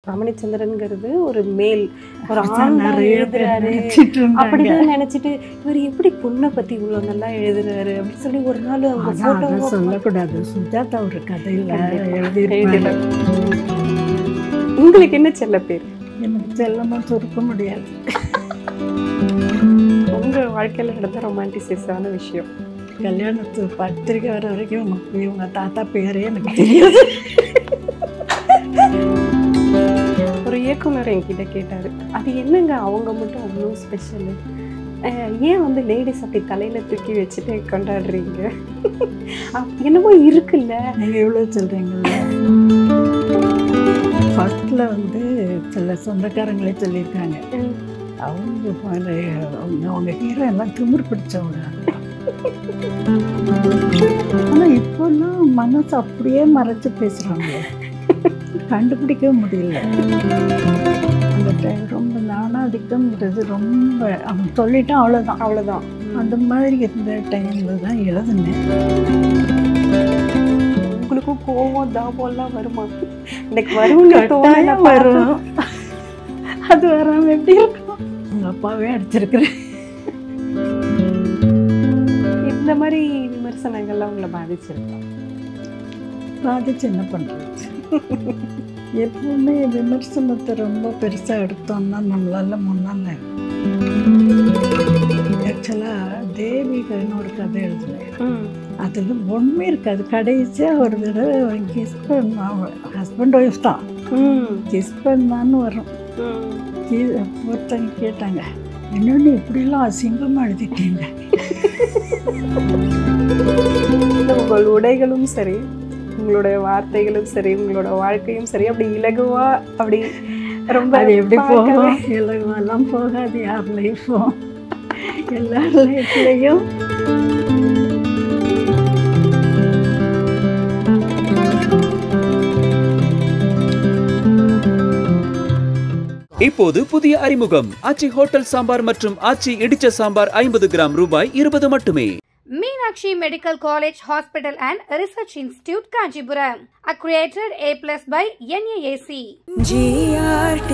ரமணிச்சந்திரன்ங்கிறது ஒரு மேல் ஒரு ஆண் எழுதுறாரு அப்படிதான் நினைச்சிட்டு இவர் எப்படி பொண்ணை பத்தி இவ்வளவு நல்லா எழுதுறாரு அப்படின்னு சொல்லி ஒரு நாள் அவங்க போட்டோ சொல்லக்கூடாது. சுஜாதா ஒரு கதையில எழுதியிருப்பாங்க. உங்களுக்கு என்ன செல்ல பேர்? எனக்கு செல்லமா சுருக்க முடியாது. உங்க வாழ்க்கையில நடந்த ரொமான்டிசிஸான விஷயம்? கல்யாணத்து பத்திரிக்கை வர வரைக்கும் இவங்க தாத்தா பேரே எனக்கு தெரியாது. ஒரு இயக்குனர் என்கிட்ட கேட்டாரு, அது என்னங்க அவங்க மட்டும் அவ்வளோ ஸ்பெஷலு, ஏன் வந்து லேடிஸ் அப்படி தலையில தூக்கி வச்சுட்டு கொண்டாடுறீங்க, என்னமோ இருக்குல்ல. நீங்கள் எவ்வளோ சொல்கிறீங்கல்ல. ஃபர்ஸ்டில் வந்து சில சொந்தக்காரங்களே சொல்லியிருக்காங்க, அவங்க ஹீரோ எல்லாம் திமிர் பிடிச்சவங்க. ஆனால் இப்போல்லாம் மனசு அப்படியே மறைச்சு பேசுகிறாங்க, கண்டுபிடிக்கவே முடியல. அந்த டைம் ரொம்ப நானாதிக்கம்ன்றது ரொம்ப அவன் சொல்லிட்டான், அவ்வளோதான். அந்த மாதிரி இருந்த டைமில் தான் எழுதுனேன். உங்களுக்கும் கோவம் தாபம்லாம் வருமா? எனக்கு வரும், வரும். அது வராமல் எப்படி இருக்கும்? உங்கள் அப்பாவே அடிச்சிருக்கிறேன். இந்த மாதிரி விமர்சனங்கள்லாம் உங்களை பாதிச்சிருக்கா? பாதிச்சு என்ன பண்ணுறது? எப்பவுமே விமர்சனத்தை ரொம்ப பெருசாக எடுத்தோம்னா நம்மளால முன்னால. ஆக்சுவலாக தேவிகன்னு ஒரு கதை எழுதுனேன். அதில் ஒன்றுமே இருக்காது. கடைசியாக ஒரு தடவை கிஸ் ஹஸ்பண்ட் ஒய்ஃப் தான் கிஸ் பண்ணான்னு வரும். ஒருத்தங்க கேட்டாங்க, என்னென்னு இப்படிலாம் அசிங்கமாக எழுதிட்டீங்க. உங்கள் உடைகளும் சரி, உங்களுடைய வார்த்தைகளும் சரி, உங்களோட வாழ்க்கையும் சரி, அப்படி இலகுவா அப்படி ரொம்ப அது எப்படி போகும்? இலகுவெல்லாம் போகாது. யார் லைஃப்பும் எல்லா லைஃப்லையும் இப்போது புதிய அறிமுகம் ஆச்சி ஹோட்டல் சாம்பார் மற்றும் ஆச்சி இடிச்ச சாம்பார் 50 கிராம் ரூபாய் 20 மட்டுமே. Meenakshi Medical College, Hospital and Research Institute, Kanchipuram. Accredited A+ by NAAC. GRT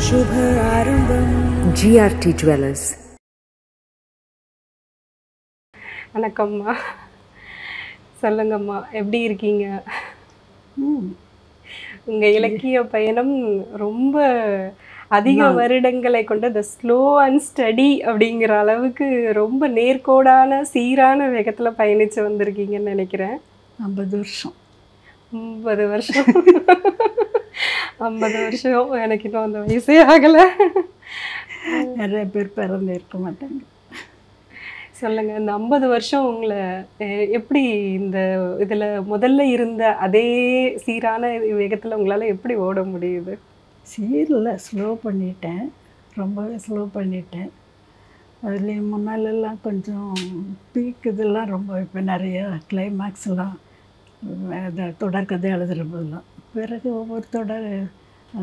Shubharambam. GRT Jewellers. வணக்கம்மா, சொல்லுங்கம்மா, எப்படி இருக்கீங்க? உங்க இலக்கிய பயணம் ரொம்ப அதிக வருடங்களை கொண்ட த ஸ்லோ அண்ட் ஸ்டடி அப்படிங்கிற அளவுக்கு ரொம்ப நேர்கோடான சீரான வேகத்தில் பயணித்து வந்திருக்கீங்கன்னு நினைக்கிறேன். 50 வருஷம். 50 வருஷம் 50 வருஷம். எனக்கு இன்னும் அந்த வயசே ஆகலை. நிறைய பேர் பிறந்து இருக்க மாட்டாங்க. சொல்லுங்கள், இந்த 50 வருஷம் உங்களை எப்படி இந்த இதில் முதல்ல இருந்த அதே சீரான வேகத்தில் உங்களால் எப்படி ஓட முடியுது? சீரில் ஸ்லோ பண்ணிட்டேன், ரொம்பவே ஸ்லோ பண்ணிட்டேன். அதுலேயும் முன்னாலெல்லாம் கொஞ்சம் பீக் இதெல்லாம் ரொம்ப, இப்போ நிறைய கிளைமேக்ஸ்லாம் தொடர்கதை எழுதுகிற போதெல்லாம், பிறகு ஒவ்வொரு தொடர்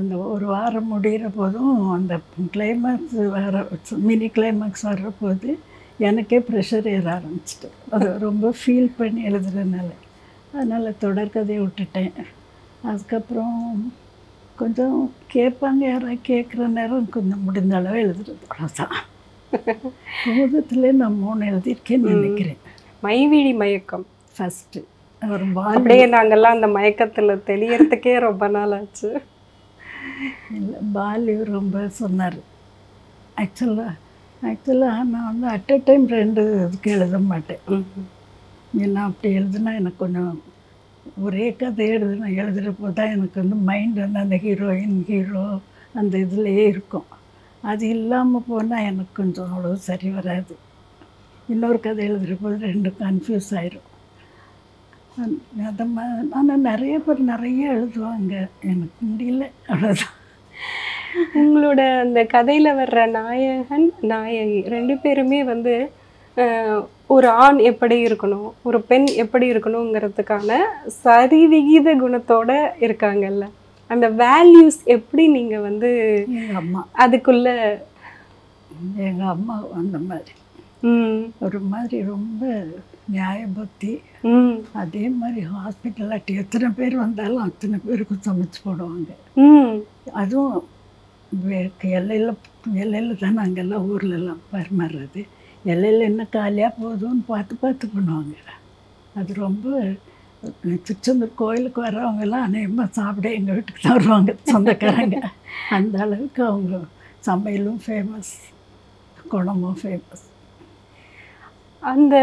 அந்த ஒரு வாரம் முடிகிற போதும் அந்த கிளைமேக்ஸ் வர மினி கிளைமேக்ஸ் வர்ற போது எனக்கே ப்ரெஷர் ஏற ஆரம்பிச்சிட்டு, அது ரொம்ப ஃபீல் பண்ணி எழுதுறதுனால அதனால் தொடர்கதையை விட்டுட்டேன். அதுக்கப்புறம் கொஞ்சம் கேட்பாங்க, யாராவது கேட்குற நேரம் கொஞ்சம் முடிந்த அளவு எழுதுறது, அவ்வளோதான். பூதத்துலேயே நான் 3 எழுதியிருக்கேன்னு நினைக்கிறேன். மைவிழி மயக்கம் ஃபஸ்ட்டு ஒரு அப்படியே நாங்கள்லாம் அந்த மயக்கத்தில் தெளியறதுக்கே ரொம்ப நாள் ஆச்சு. இல்லை, பாலு ரொம்ப சொன்னார். ஆக்சுவலாக நான் வந்து அட் அ டைம் 2 இதுக்கு எழுத மாட்டேன். ஏன்னா அப்படி எழுதுனா எனக்கு கொஞ்சம் ஒரே கதை எழுதுகிறப்போ தான் எனக்கு வந்து மைண்ட் வந்து அந்த ஹீரோயின் ஹீரோ அந்த இதுலேயே இருக்கும். அது இல்லாமல் போனால் எனக்கு கொஞ்சம் அவ்வளோ சரி வராது. இன்னொரு கதை எழுதுகிறப்போ 2 கன்ஃபியூஸ் ஆயிரும். அதை ஆனால் நிறைய பேர் நிறைய எழுதுவாங்க, எனக்கு முடியல, அவ்வளோதான். உங்களோட அந்த கதையில் வர்ற நாயகன் நாயகி 2 பேருமே வந்து ஒரு ஆண் எப்படி இருக்கணும், ஒரு பெண் எப்படி இருக்கணுங்கிறதுக்கான சரிவிகித குணத்தோடு இருக்காங்கல்ல, அந்த வேல்யூஸ் எப்படி நீங்கள் வந்து எங்கள் அம்மா அதுக்குள்ள? எங்கள் அம்மா அந்த மாதிரி ஒரு மாதிரி ரொம்ப நியாயபக்தி. அதே மாதிரி ஹாஸ்பிட்டலாட்டி எத்தனை பேர் வந்தாலும் அத்தனை பேருக்கும் சமைச்சு போடுவாங்க. அதுவும் எல்லையில் தான் நாங்கள்லாம் ஊர்லெல்லாம் பரிமாறுறது. எல்லையில் என்ன காலியாக போகுதுன்னு பார்த்து பண்ணுவாங்க. அது ரொம்ப திருச்செந்தூர் கோயிலுக்கு வர்றவங்கெல்லாம் அநேகமாக சாப்பிட எங்கள் வீட்டுக்கு தான் வருவாங்க சொந்தக்காரங்க. அந்த அளவுக்கு அவங்க சமையலும் ஃபேமஸ், குணமும் ஃபேமஸ். அந்த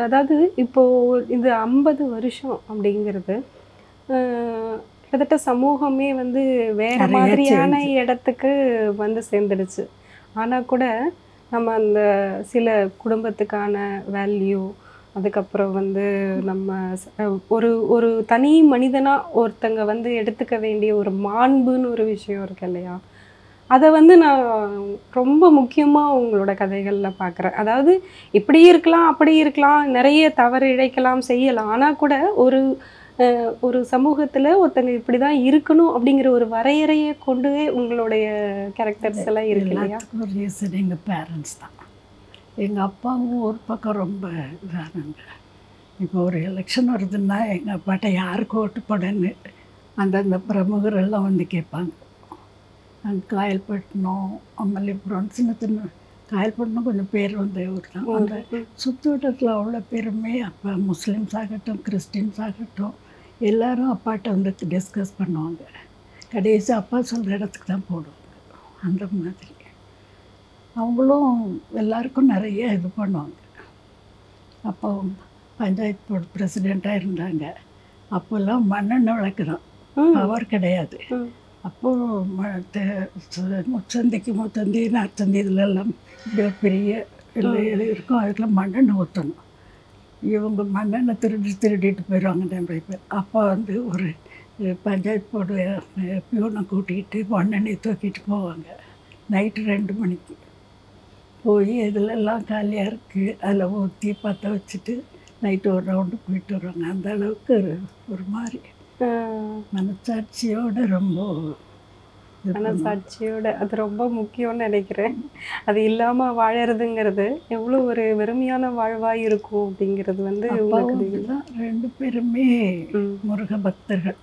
அதாவது இப்போது இந்த 50 வருஷம் அப்படிங்கிறது கிட்டத்தட்ட சமூகமே வந்து வேறு மாதிரியான இடத்துக்கு வந்து சேர்ந்துடுச்சு. ஆனால் கூட நம்ம அந்த சில குடும்பத்துக்கான வேல்யூ, அதுக்கப்புறம் வந்து நம்ம ஒரு தனி மனிதனாக ஒருத்தங்க வந்து எடுத்துக்க வேண்டிய ஒரு மாண்புன்னு ஒரு விஷயம் இருக்கு இல்லையா, அதை வந்து நான் ரொம்ப முக்கியமாக உங்களோட கதைகளில் பார்க்குறேன். அதாவது இப்படி இருக்கலாம், அப்படி இருக்கலாம், நிறைய தவறு இழைக்கலாம், செய்யலாம். ஆனால் கூட ஒரு சமூகத்தில் ஒருத்தங்க இப்படி தான் இருக்கணும் அப்படிங்கிற ஒரு வரையறையை கொண்டு உங்களுடைய கேரக்டர்ஸ் எல்லாம் இருக்கு இல்லையா? எல்லாத்துக்கும் ஒரு ரீசன் எங்கள் பேரண்ட்ஸ் தான். எங்கள் அப்பாவும் ஒரு பக்கம் ரொம்ப இதானாங்க. இப்போ ஒரு எலெக்ஷன் வருதுன்னா எங்கள் அப்பாட்ட யாருக்கு ஓட்டு போடன்னு அந்தந்த பிரமுகரெல்லாம் வந்து கேட்பாங்க. அங்கே காயல்பட்டினம், மல்லிபுரம், சின்ன காயல்பட்டினம் கொஞ்சம் பேர் வந்த ஊர் தான். அந்த சுற்று வட்டத்தில் அவ்வளோ பேருமே அப்போ முஸ்லீம்ஸ் ஆகட்டும், கிறிஸ்டின்ஸ் ஆகட்டும், எல்லோரும் அப்பாட்ட வந்து டிஸ்கஸ் பண்ணுவாங்க. கடைசி அப்பா சொல்கிற இடத்துக்கு தான் போடுவாங்க. அந்த மாதிரி அவங்களும் எல்லாருக்கும் நிறைய இது பண்ணுவாங்க. அப்போ பஞ்சாயத்து போர்டு பிரசிடெண்ட்டாக இருந்தாங்க. அப்போல்லாம் மண்ணெண்ணெய் விளக்கு தான், பவர் கிடையாது. அப்போது முச்சந்திக்கு முத்தந்தி, நார்த்தந்தி இதிலெல்லாம் இப்படி பெரிய இருக்கும். அதுக்கெல்லாம் மண்ணெண்ணெய் ஊற்றணும். இவங்க மண்ணெண்ணெய் திருடிட்டு போயிடுவாங்க நிறைய பேர். அப்போ வந்து ஒரு பஞ்சாயத்து போர்டு பியூனை கூட்டிகிட்டு மண்ணெண்ணெய் தூக்கிட்டு போவாங்க. நைட்டு 2 மணிக்கு போய் இதிலெல்லாம் காலியாக இருக்குது அதில் ஊற்றி பற்ற வச்சுட்டு நைட்டு ஒரு ரவுண்டு போயிட்டு வருவாங்க. அந்த அளவுக்கு ஒரு மாதிரி மனசாட்சியோடு ரொம்ப மனசாட்சியோட அது ரொம்ப முக்கியம்னு நினைக்கிறேன். அது இல்லாமல் வாழறதுங்கிறது எவ்வளோ ஒரு வெறுமையான வாழ்வாக இருக்கும் அப்படிங்கிறது வந்து உங்களுக்கு 2 பேருமே முருக பக்தர்கள்.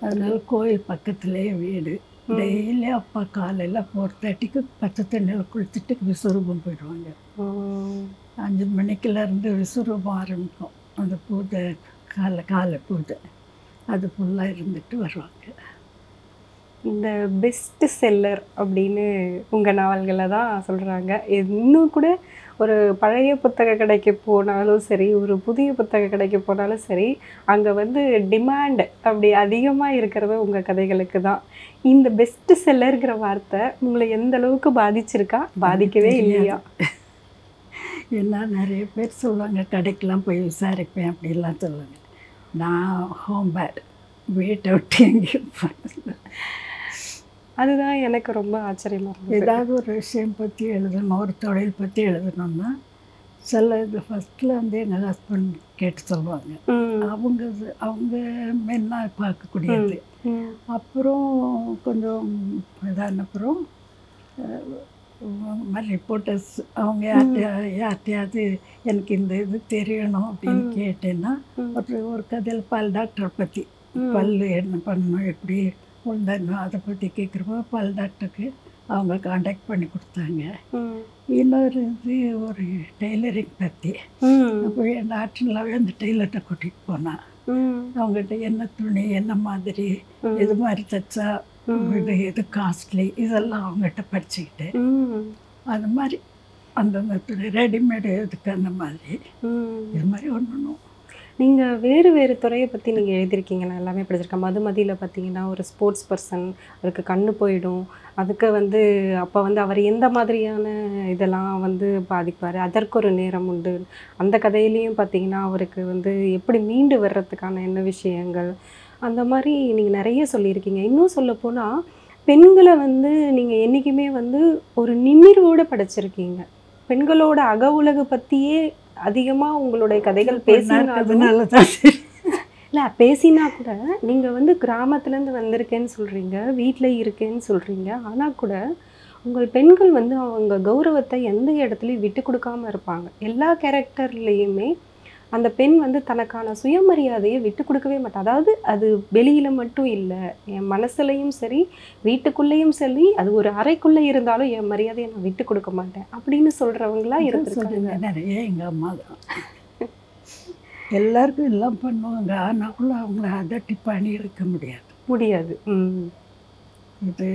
அதனால கோயில் பக்கத்துலேயே வீடு. டெய்லி அப்பா காலையில் 4:30க்கு பச்சை தண்ணியில் குளிச்சுட்டு விஸ்வரூபம் போயிடுவாங்க. 5 மணிக்குலேருந்து விஸ்வரூபம் ஆரம்பிக்கும். அந்த பூஜை காலை பூஜை அது ஃபுல்லாக இருந்துட்டு வருவாங்க. இந்த பெஸ்ட் செல்லர் அப்படின்னு உங்கள் நாவல்களில் தான் சொல்கிறாங்க. இன்னும் கூட ஒரு பழைய புத்தக கடைக்கு போனாலும் சரி, ஒரு புதிய புத்தக கடைக்கு போனாலும் சரி, அங்கே வந்து டிமாண்ட் அப்படி அதிகமாக இருக்கிறது உங்கள் கதைகளுக்கு தான். இந்த பெஸ்ட் செல்லருங்கிற வார்த்தை உங்களை எந்த அளவுக்கு பாதிச்சிருக்கா, பாதிக்கவே இல்லையா? ஏன்னா நிறைய பேர் சொல்லுவாங்க கடைக்கெலாம் போய் விசாரிப்பேன் அப்படிலாம் சொல்லுவாங்க. நான் ஹோம் பேட், வீட்டை விட்டு எங்கேயும் அதுதான் எனக்கு ரொம்ப ஆச்சரியமாக இருக்கும். ஏதாவது ஒரு விஷயம் பற்றி எழுதணும், ஒரு தொழில் பற்றி எழுதணும்னா சில இது ஃபஸ்ட்டில் வந்து எங்கள் ஹஸ்பண்ட் கேட்டு சொல்லுவாங்க. அவங்க மென்னா பார்க்கக்கூடியது. அப்புறம் கொஞ்சம் இதான அப்புறம் மாதிரி ரிப்போர்ட்டர்ஸ் அவங்க யார்கிட்டையாவது எனக்கு இந்த இது தெரியணும் அப்படின்னு கேட்டேன்னா ஒரு கதையில் பல் டாக்டரை பற்றி, பல் என்ன பண்ணணும், எப்படி உழுந்தணும், அதை பற்றி கேட்குறப்போ பல் டாக்டருக்கு அவங்க காண்டாக்ட் பண்ணி கொடுத்தாங்க. இன்னொரு இது ஒரு டெய்லரிங் பற்றி. அப்போ என் டாக்டர்லாவே அந்த டெய்லர்கிட்ட கூட்டிகிட்டு போனான். அவங்ககிட்ட என்ன துணி, என்ன மாதிரி, எது மாதிரி தைச்சா இது எது காஸ்ட்லி, இதெல்லாம் அவங்ககிட்ட படிச்சுக்கிட்டு அந்த மாதிரி அந்தந்த துணி ரெடிமேடு இதுக்கு அந்த மாதிரி இது மாதிரி ஒன்றும். நீங்கள் வேறு துறையை பற்றி நீங்கள் எழுதியிருக்கீங்க, நான் எல்லாமே படிச்சிருக்கேன். மதுமதியில் பார்த்தீங்கன்னா ஒரு ஸ்போர்ட்ஸ் பர்சன், அதுக்கு கண்ணு போயிடும், அதுக்கு வந்து அப்போ வந்து அவர் எந்த மாதிரியான இதெல்லாம் வந்து பாதிப்பார், அதற்கு ஒரு நேரம் உண்டு. அந்த கதையிலையும் பார்த்தீங்கன்னா அவருக்கு வந்து எப்படி மீண்டு வர்றதுக்கான என்ன விஷயங்கள், அந்த மாதிரி நீங்கள் நிறைய சொல்லியிருக்கீங்க. இன்னும் சொல்லப்போனால் பெண்களை வந்து நீங்கள் என்றைக்குமே வந்து ஒரு நிமிர்வோடு படைச்சிருக்கீங்க. பெண்களோட அக உலகு பற்றியே அதிகமாக உங்களுடைய கதைகள் பேசினா கூட நீங்கள் வந்து கிராமத்துலேருந்து வந்திருக்கேன்னு சொல்கிறீங்க, வீட்டில் இருக்கேன்னு சொல்கிறீங்க. ஆனால் கூட உங்கள் பெண்கள் வந்து அவங்க கௌரவத்தை எந்த இடத்துலையும் விட்டு கொடுக்காம இருப்பாங்க. எல்லா கேரக்டர்லேயுமே அந்த பெண் வந்து தனக்கான சுயமரியாதையை விட்டு கொடுக்கவே மாட்டா. அதாவது அது வெளியில மட்டும் இல்லை, என் மனசுலையும் சரி வீட்டுக்குள்ளேயும் சரி, அது ஒரு அறைக்குள்ளே இருந்தாலும் என் மரியாதையை நான் விட்டு கொடுக்க மாட்டேன் அப்படின்னு சொல்றவங்களா இருந்திருக்காங்க. நிறைய எங்கள் அம்மா தான் எல்லாருக்கும் எல்லாம் பண்ணுவாங்க, ஆனாக்குள்ள அவங்கள அதட்டி பண்ணி இருக்க முடியாது. இது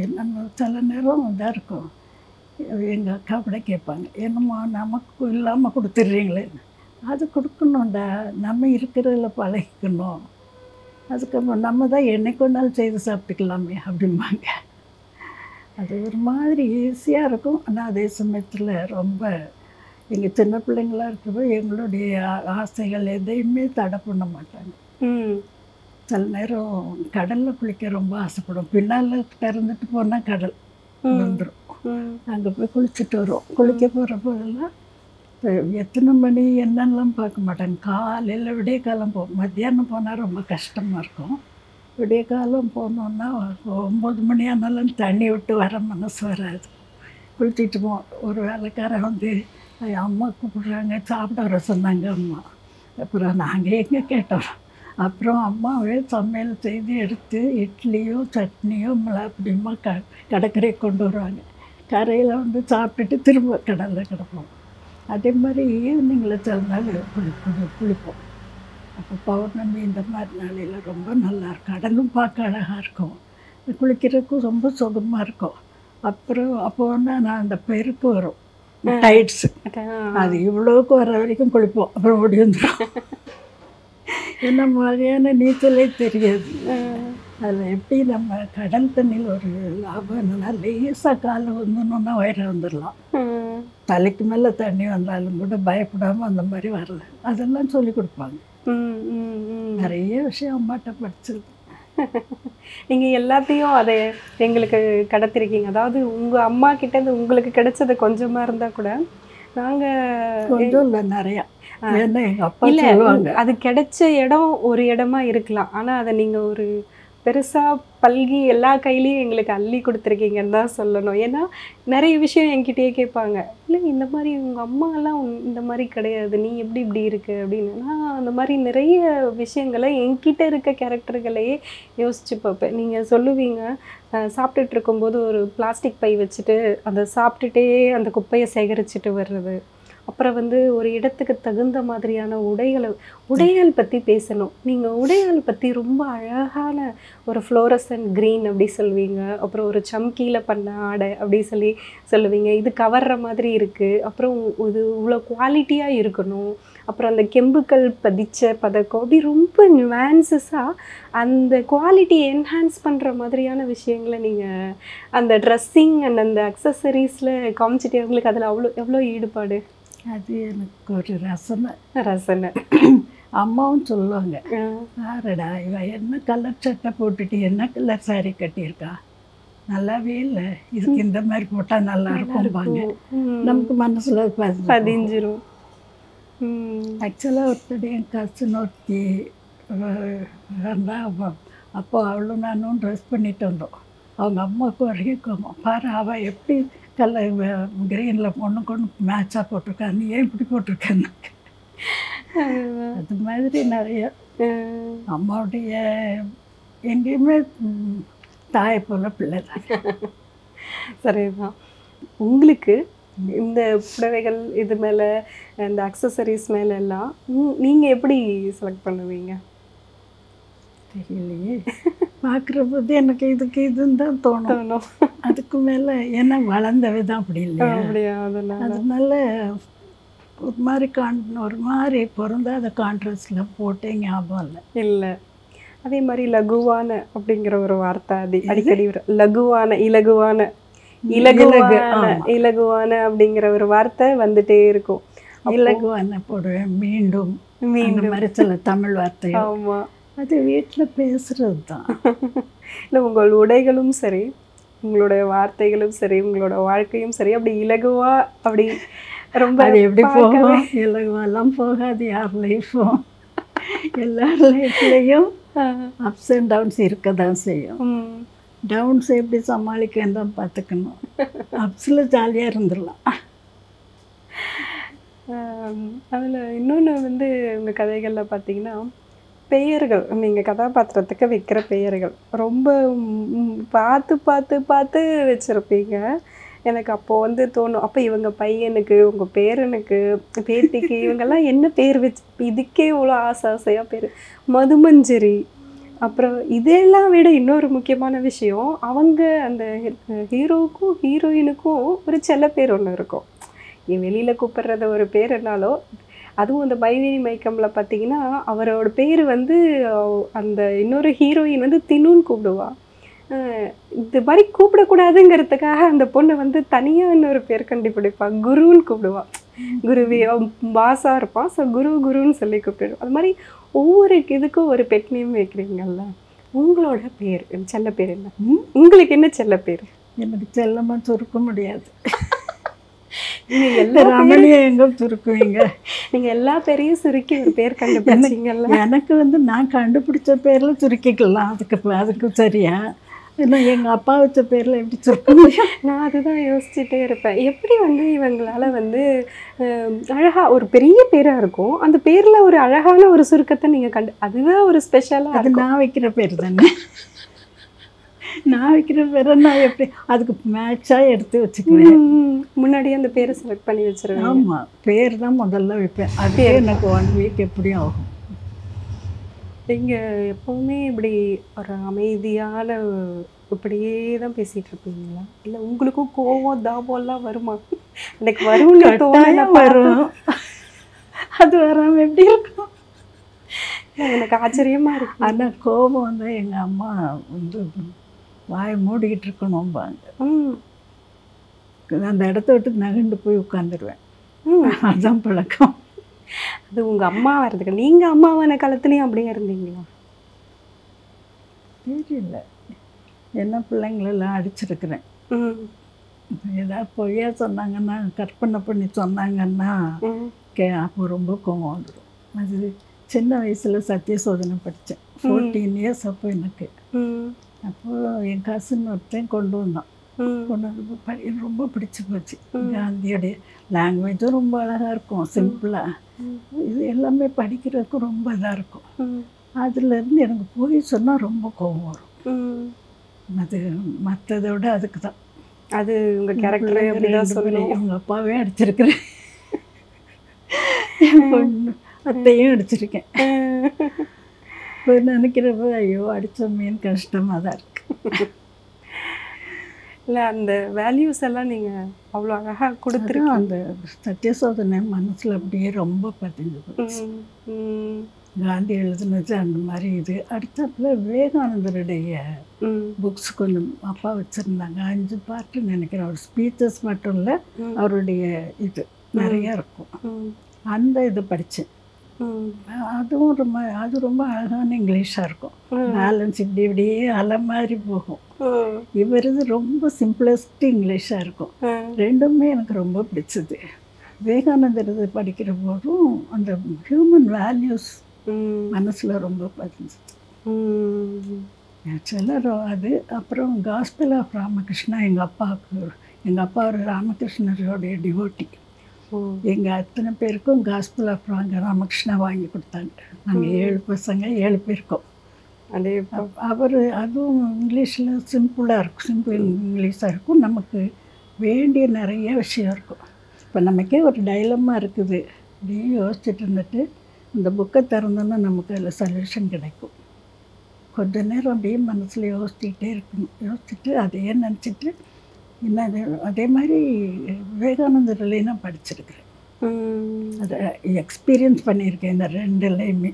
என்னென்ன சில நேரம் இதாக இருக்கும். எங்கள் அக்கா கூட கேட்பாங்க, என்னம்மா நமக்கு இல்லாமல் கொடுத்துட்றீங்களே. அது கொடுக்கணும்டா, நம்ம இருக்கிறதில்ல பழகிக்கணும், அதுக்கப்புறம் நம்ம தான் என்னைக்கு ஒரு நாள் செய்து சாப்பிட்டுக்கலாமே அப்படிம்பாங்க. அது ஒரு மாதிரி ஈஸியாக இருக்கும். ஆனால் அதே சமயத்தில் ரொம்ப எங்கள் சின்ன பிள்ளைங்களாக இருக்கிறப்போ எங்களுடைய ஆசைகள் எதையுமே தடை பண்ண மாட்டாங்க. சில நேரம் கடலில் குளிக்க ரொம்ப ஆசைப்படும். பின்னால் திறந்துட்டு போனால் கடல் வந்துடும், அங்கே போய் குளிச்சுட்டு வரும். குளிக்க போகிற போதெல்லாம் எத்தனை மணி என்னெல்லாம் பார்க்க மாட்டாங்க. காலையில் விடிய காலம் மத்தியானம் போனால் ரொம்ப கஷ்டமாக இருக்கும். விடிய காலம் போனோன்னா 9 மணி ஆனாலும் தண்ணி விட்டு வர மனசு வராது. குளிச்சுட்டு போவோம். ஒரு வேலைக்காரன் வந்து அம்மா கூப்பிட்றாங்க, சாப்பிட வர சொன்னாங்க அம்மா. அப்புறம் நாங்கள் எங்கே கேட்டோம். அப்புறம் அம்மாவே சமையல் செய்து எடுத்து இட்லியோ சட்னியோ அப்படிமா கடற்கரை கொண்டு வருவாங்க. கரையில் வந்து சாப்பிட்டுட்டு திரும்ப கடலில் கிடப்போம். அதே மாதிரி ஈவினிங்கில் சில நாள் குளிப்போம். அப்போ பௌர்ணமி இந்த மாதிரி நாளையில் ரொம்ப நல்லாயிருக்கும். கடலும் பார்க்க அழகாக இருக்கும், குளிக்கிறதுக்கும் ரொம்ப சுகமாக இருக்கும். அப்புறம் அப்போ வந்து நான் அந்த பெருக்கு வரும் டைட்ஸு, அது இவ்வளோக்கு வர வரைக்கும் குளிப்போம். அப்புறம் ஓடி வந்துடும். என்ன மாதிரியான நீச்சலே தெரியாது. அதில் எப்படி நம்ம கடல் தண்ணியில் ஒரு லாபம் என்னன்னா, லேசாக காலை வந்துடணுன்னா வயிறு வந்துடலாம். தலைக்கு மேலே தண்ணி வந்தாலும் கூட பயப்படாமல் அந்த மாதிரி வர்றது, அதெல்லாம் சொல்லி கொடுப்பாங்க. நிறைய விஷயம் அம்மாட்ட படிச்சிருக்கேன். நீங்கள் எல்லாத்தையும் அதை எங்களுக்கு கடத்திருக்கீங்க. அதாவது உங்கள் அம்மா கிட்டேருந்து உங்களுக்கு கிடைச்சது கொஞ்சமாக இருந்தால் கூட நாங்கள் கொஞ்சம் இல்லை நிறையா. ஏன்னா எங்கள் அப்பா சொல்லுவாங்க, அது கிடைச்ச இடம் ஒரு இடமா இருக்கலாம், ஆனால் அதை நீங்கள் ஒரு பெருசாக பல்கி எல்லா கையிலையும் எங்களுக்கு அள்ளி கொடுத்துருக்கீங்கன்னு தான் சொல்லணும். ஏன்னா நிறைய விஷயம் என்கிட்டயே கேட்பாங்க, இல்லை இந்த மாதிரி உங்கள் அம்மாலாம் இந்த மாதிரி கிடையாது, நீ எப்படி இப்படி இருக்கு அப்படின்னு. நான் அந்த மாதிரி நிறைய விஷயங்களை என்கிட்ட இருக்க கேரக்டர்களையே யோசிச்சு பார்ப்பேன். நீங்கள் சொல்லுவீங்க, சாப்பிட்டுட்டு இருக்கும்போது ஒரு பிளாஸ்டிக் பை வச்சுட்டு அதை சாப்பிட்டுட்டே அந்த குப்பையை சேகரிச்சுட்டு வர்றது. அப்புறம் வந்து ஒரு இடத்துக்கு தகுந்த மாதிரியான உடைகள் பற்றி பேசணும். நீங்கள் உடைகள் பற்றி ரொம்ப அழகான ஒரு ஃப்ளோரசன்ட் க்ரீன் அப்படி சொல்லுவீங்க. அப்புறம் ஒரு சம்கியில் பண்ண ஆடை அப்படி சொல்லுவீங்க. இது கவர்ற மாதிரி இருக்குது, அப்புறம் இது இவ்வளோ குவாலிட்டியாக இருக்கணும், அப்புறம் அந்த கெம்புக்கள் பதிச்ச பதக்கம், அப்படி ரொம்ப நியூவான்சஸாக அந்த குவாலிட்டியை என்ஹான்ஸ் பண்ணுற மாதிரியான விஷயங்களை நீங்கள் அந்த ட்ரெஸ்ஸிங் அண்ட் அந்த அக்சசரிஸில் காமிச்சிட்டு உங்களுக்கு அதில் எவ்வளோ ஈடுபாடு? அது எனக்கு ஒரு ரசனை. அம்மாவும் சொல்லுவாங்க, ஆறடா இவ என்ன கலர் சட்டை போட்டுட்டு என்ன கலர் சாரி கட்டியிருக்கா, நல்லாவே இல்லை, இதுக்கு இந்த மாதிரி போட்டால் நல்லா இருக்கும்பாங்க. நமக்கு மனசில் பதிஞ்சிரும். ஆக்சுவலாக ஒருத்தர் என் கசின் ஒருத்தி வந்தால் அப்போ அவளும் நானும் ட்ரெஸ் பண்ணிட்டு வந்தோம். அவங்க அம்மாவுக்கு வரைக்கும் பாரு அவள் எப்படி கலர் கிரீனில் ஒன்றுக்கு ஒன்று மேட்சாக போட்டிருக்கா, நீ ஏன் இப்படி போட்டிருக்கேன்னு. அது மாதிரி நிறைய அம்மாவுடைய எங்கேயுமே தாயை போல பிள்ளை தான். சரிதான். உங்களுக்கு இந்த புடவைகள் இது மேலே இந்த அக்சசரிஸ் மேலே எல்லாம் நீங்கள் எப்படி செலக்ட் பண்ணுவீங்க? தெரியலையே, பார்க்குற போது எனக்கு இதுன்னு தான் தோணும். அதுக்கு மேலே ஏன்னா வளர்ந்த விதம் அப்படி இல்லையா, அதனால ஒரு மாதிரி பொருந்தாத கான்ட்ராஸ்டில் போட்டே ஞாபகம் இல்லை. அதே மாதிரி லகுவான அப்படிங்கிற ஒரு வார்த்தை அடிக்கடி லகுவான இலகுவான அப்படிங்கிற ஒரு வார்த்தை வந்துட்டே இருக்கும். இலகுவான போடுவேன், மீண்டும் மாதிரி சில தமிழ் வார்த்தை. ஆமாம், அது வீட்டில் பேசுகிறது தான். இல்லை, உங்கள் உடைகளும் சரி, உங்களுடைய வார்த்தைகளும் சரி, உங்களோட வாழ்க்கையும் சரி, அப்படி இலகுவா அப்படி ரொம்ப அது எப்படி போகும்? இலகுவெல்லாம் போகாது யார் லைஃப்பும். எல்லார் லைஃப்லேயும் அப்ஸ் அண்ட் டவுன்ஸ் இருக்க தான் செய்யும். டவுன்ஸ் எப்படி சமாளிக்கன்னு தான் பார்த்துக்கணும். அப்ஸில் ஜாலியாக இருந்துடலாம். அதில் இன்னொன்று வந்து உங்கள் கதைகளில் பார்த்தீங்கன்னா பெயர்கள், நீங்கள் கதாபாத்திரத்துக்கு வைக்கிற பெயர்கள் ரொம்ப பார்த்து பார்த்து பார்த்து வச்சுருப்பீங்க. எனக்கு அப்போது வந்து தோணும், அப்போ இவங்க பையனுக்கு, உங்கள் பேரனுக்கு, பேத்திக்கு இவங்கெல்லாம் என்ன பேர் வச்சு இதுக்கே இவ்வளோ ஆசையாக பேர். மதுமஞ்சரி. அப்புறம் இதெல்லாம் விட இன்னொரு முக்கியமான விஷயம், அவங்க அந்த ஹீரோவுக்கும் ஹீரோயினுக்கும் ஒரு செல்ல பேர் ஒன்று இருக்கும். வெளியில் கூப்பிட்றத ஒரு பேர் என்னாலும், அதுவும் அந்த மைவினி மைக்கமில் பார்த்தீங்கன்னா அவரோட பேர் வந்து அந்த இன்னொரு ஹீரோயின் வந்து தினுன்னு கூப்பிடுவா. இது மாதிரி கூப்பிடக்கூடாதுங்கிறதுக்காக அந்த பொண்ணு வந்து தனியாக இன்னொரு பேர் கண்டுபிடிப்பா, குருன்னு கூப்பிடுவா. குருவி பாஸாக இருப்பான், ஸோ குருன்னு சொல்லி கூப்பிடுவோம். அது மாதிரி ஒவ்வொரு இதுக்கும் ஒரு பெட் நேம் வைக்கிறீங்கல்ல, உங்களோட பேர் செல்ல பேர் என்ன? உங்களுக்கு என்ன செல்ல பேர்? எனக்கு செல்லமாக சுருக்க முடியாது. நீங்கள் எல்லா ரமணியை எங்கே சுருக்குவீங்க? நீங்கள் எல்லா பேரையும் சுருக்கி ஒரு பேர் கண்டுபிடிச்சிங்கல்ல. எனக்கு வந்து நான் கண்டுபிடிச்ச பேரில் சுருக்கிக்கலாம், அதுக்கு சரியா. ஏன்னா எங்கள் அப்பா வச்ச பேரில் எப்படி சுருக்க முடியும்? நான் அதுதான் யோசிச்சுட்டே இருப்பேன், எப்படி வந்து இவங்களால வந்து அழகாக ஒரு பெரிய பேராக இருக்கும், அந்த பேரில் ஒரு அழகான ஒரு சுருக்கத்தை நீங்கள் அதுதான் ஒரு ஸ்பெஷலாக. அது நான் வைக்கிற பேர் தானே. நான் வைக்கிற பேரை நான் எப்படி அதுக்கு மேட்சாக எடுத்து வச்சுக்குவேன். முன்னாடியே அந்த பேரை செலக்ட் பண்ணி வச்சுருவேன். ஆமாம், பேர் தான் முதல்ல வைப்பேன். அதுவே எனக்கு 1 வீக் எப்படியும் ஆகும். நீங்கள் எப்போவுமே இப்படி ஒரு அமைதியான இப்படியே தான் பேசிகிட்டு இருப்பீங்களா, இல்லை உங்களுக்கும் கோவம் தாபம்லாம் வருமா? எனக்கு வரும்னு தோணல. வரும், அது வராமல் எப்படி இருக்கும்? எனக்கு ஆச்சரியமாக இருக்கு. ஆனால் கோபம் வந்து எங்கள் அம்மா வந்து வாயை மூடிக்கிட்டு இருக்கணும்பாங்க. அந்த இடத்த விட்டு நகண்டு போய் உட்காந்துருவேன். அதுதான் பழக்கம். அது உங்கள் அம்மா வர்றதுக்கு, நீங்கள் அம்மாவான காலத்துலேயும் அப்படியே இருந்தீங்களா? தெரியல, என்ன பிள்ளைங்களெல்லாம் அடிச்சிருக்கிறேன். ஏதாவது பொய்யா சொன்னாங்கன்னா, கற்பனை பண்ணி சொன்னாங்கன்னா அப்போ ரொம்ப கோவம் வந்துடும். அது சின்ன வயசில் சத்திய சோதனை படித்தேன், 14 இயர்ஸ். அப்போ எனக்கு அப்போது என் கசின் ஒருத்தன் கொண்டு வந்தான். கொண்டு வந்து எனக்கு ரொம்ப பிடிச்சி போச்சு. காந்தியோடைய லாங்குவேஜும் ரொம்ப அழகாக இருக்கும், சிம்பிளாக. இது எல்லாமே படிக்கிறதுக்கு ரொம்ப இதாக இருக்கும். அதுலேருந்து எனக்கு போய் சொன்னால் ரொம்ப கோபம் வரும். அது மற்றதை விட அதுக்கு தான். அது உங்கள் கேரக்டரே அப்படிதான் சொல்லணும். உங்கள் அப்பாவே அடிச்சிருக்கிறேன், பொண்ணு அத்தையும் அடிச்சிருக்கேன். இப்போ நினைக்கிறப்ப ஐயோ அடித்தோமேன்னு கஷ்டமாக தான் இருக்குது. இல்லை, அந்த வேல்யூஸ் எல்லாம் நீங்கள் அவ்வளோ அழகாக கொடுத்துருக்கோம். அந்த சத்திய சோதனை மனசில் அப்படியே ரொம்ப பதிஞ்சு போச்சு. காந்தி எழுதுனது அந்த மாதிரி. இது அடுத்தாப்புல விவேகானந்தருடைய புக்ஸ் கொஞ்சம் அப்பா வச்சுருந்தாங்க, 5 பார்ட்டு நினைக்கிறேன். அவர் ஸ்பீச்சஸ் மட்டும் இல்லை, அவருடைய இது நிறையா இருக்கும். அந்த இது படித்தேன். அது ரொம்ப அழகான இங்கிலீஷாக இருக்கும். பேலன்ஸ் இப்படியே அலை மாதிரி போகும். இவரது ரொம்ப சிம்பிளஸ்ட் இங்கிலீஷாக இருக்கும். ரெண்டுமே எனக்கு ரொம்ப பிடிச்சது. விவேகானந்தர் இது படிக்கிற போதும் அந்த ஹியூமன் வேல்யூஸ் மனசில் ரொம்ப பதிஞ்சிச்சு. சிலர் அது. அப்புறம் காஸ்பல் ஆஃப் ராமகிருஷ்ணா, எங்கள் அப்பா ஒரு ராமகிருஷ்ணரோடைய டிவோட்டி. எங்கள் அத்தனை பேருக்கும் காஸ்பல் ஆஃப் ராமகிருஷ்ணா வாங்கி கொடுத்தாங்க. நாங்கள் 7 பசங்க, 7 பேருக்கும். அதே அவர் அதுவும் இங்கிலீஷில் சிம்பிளாக இருக்கும், சிம்பிள் இங்கிலீஷாக இருக்கும். நமக்கு வேண்டிய நிறைய விஷயம் இருக்கும். இப்போ நமக்கே ஒரு டைலமா இருக்குது, அப்படியே யோசிச்சுட்டு இருந்துட்டு இந்த புக்கை திறந்தோன்னா நமக்கு அதில் சொல்யூஷன் கிடைக்கும். கொஞ்ச நேரம் அப்படியே மனசில் யோசிச்சுக்கிட்டே இருக்கணும். யோசிச்சுட்டு அதையே நினச்சிட்டு என்ன அதே மாதிரி விவேகானந்தர்லேயே நான் படிச்சிருக்கிறேன். அதை எக்ஸ்பீரியன்ஸ் பண்ணியிருக்கேன் இந்த 2லேயுமே.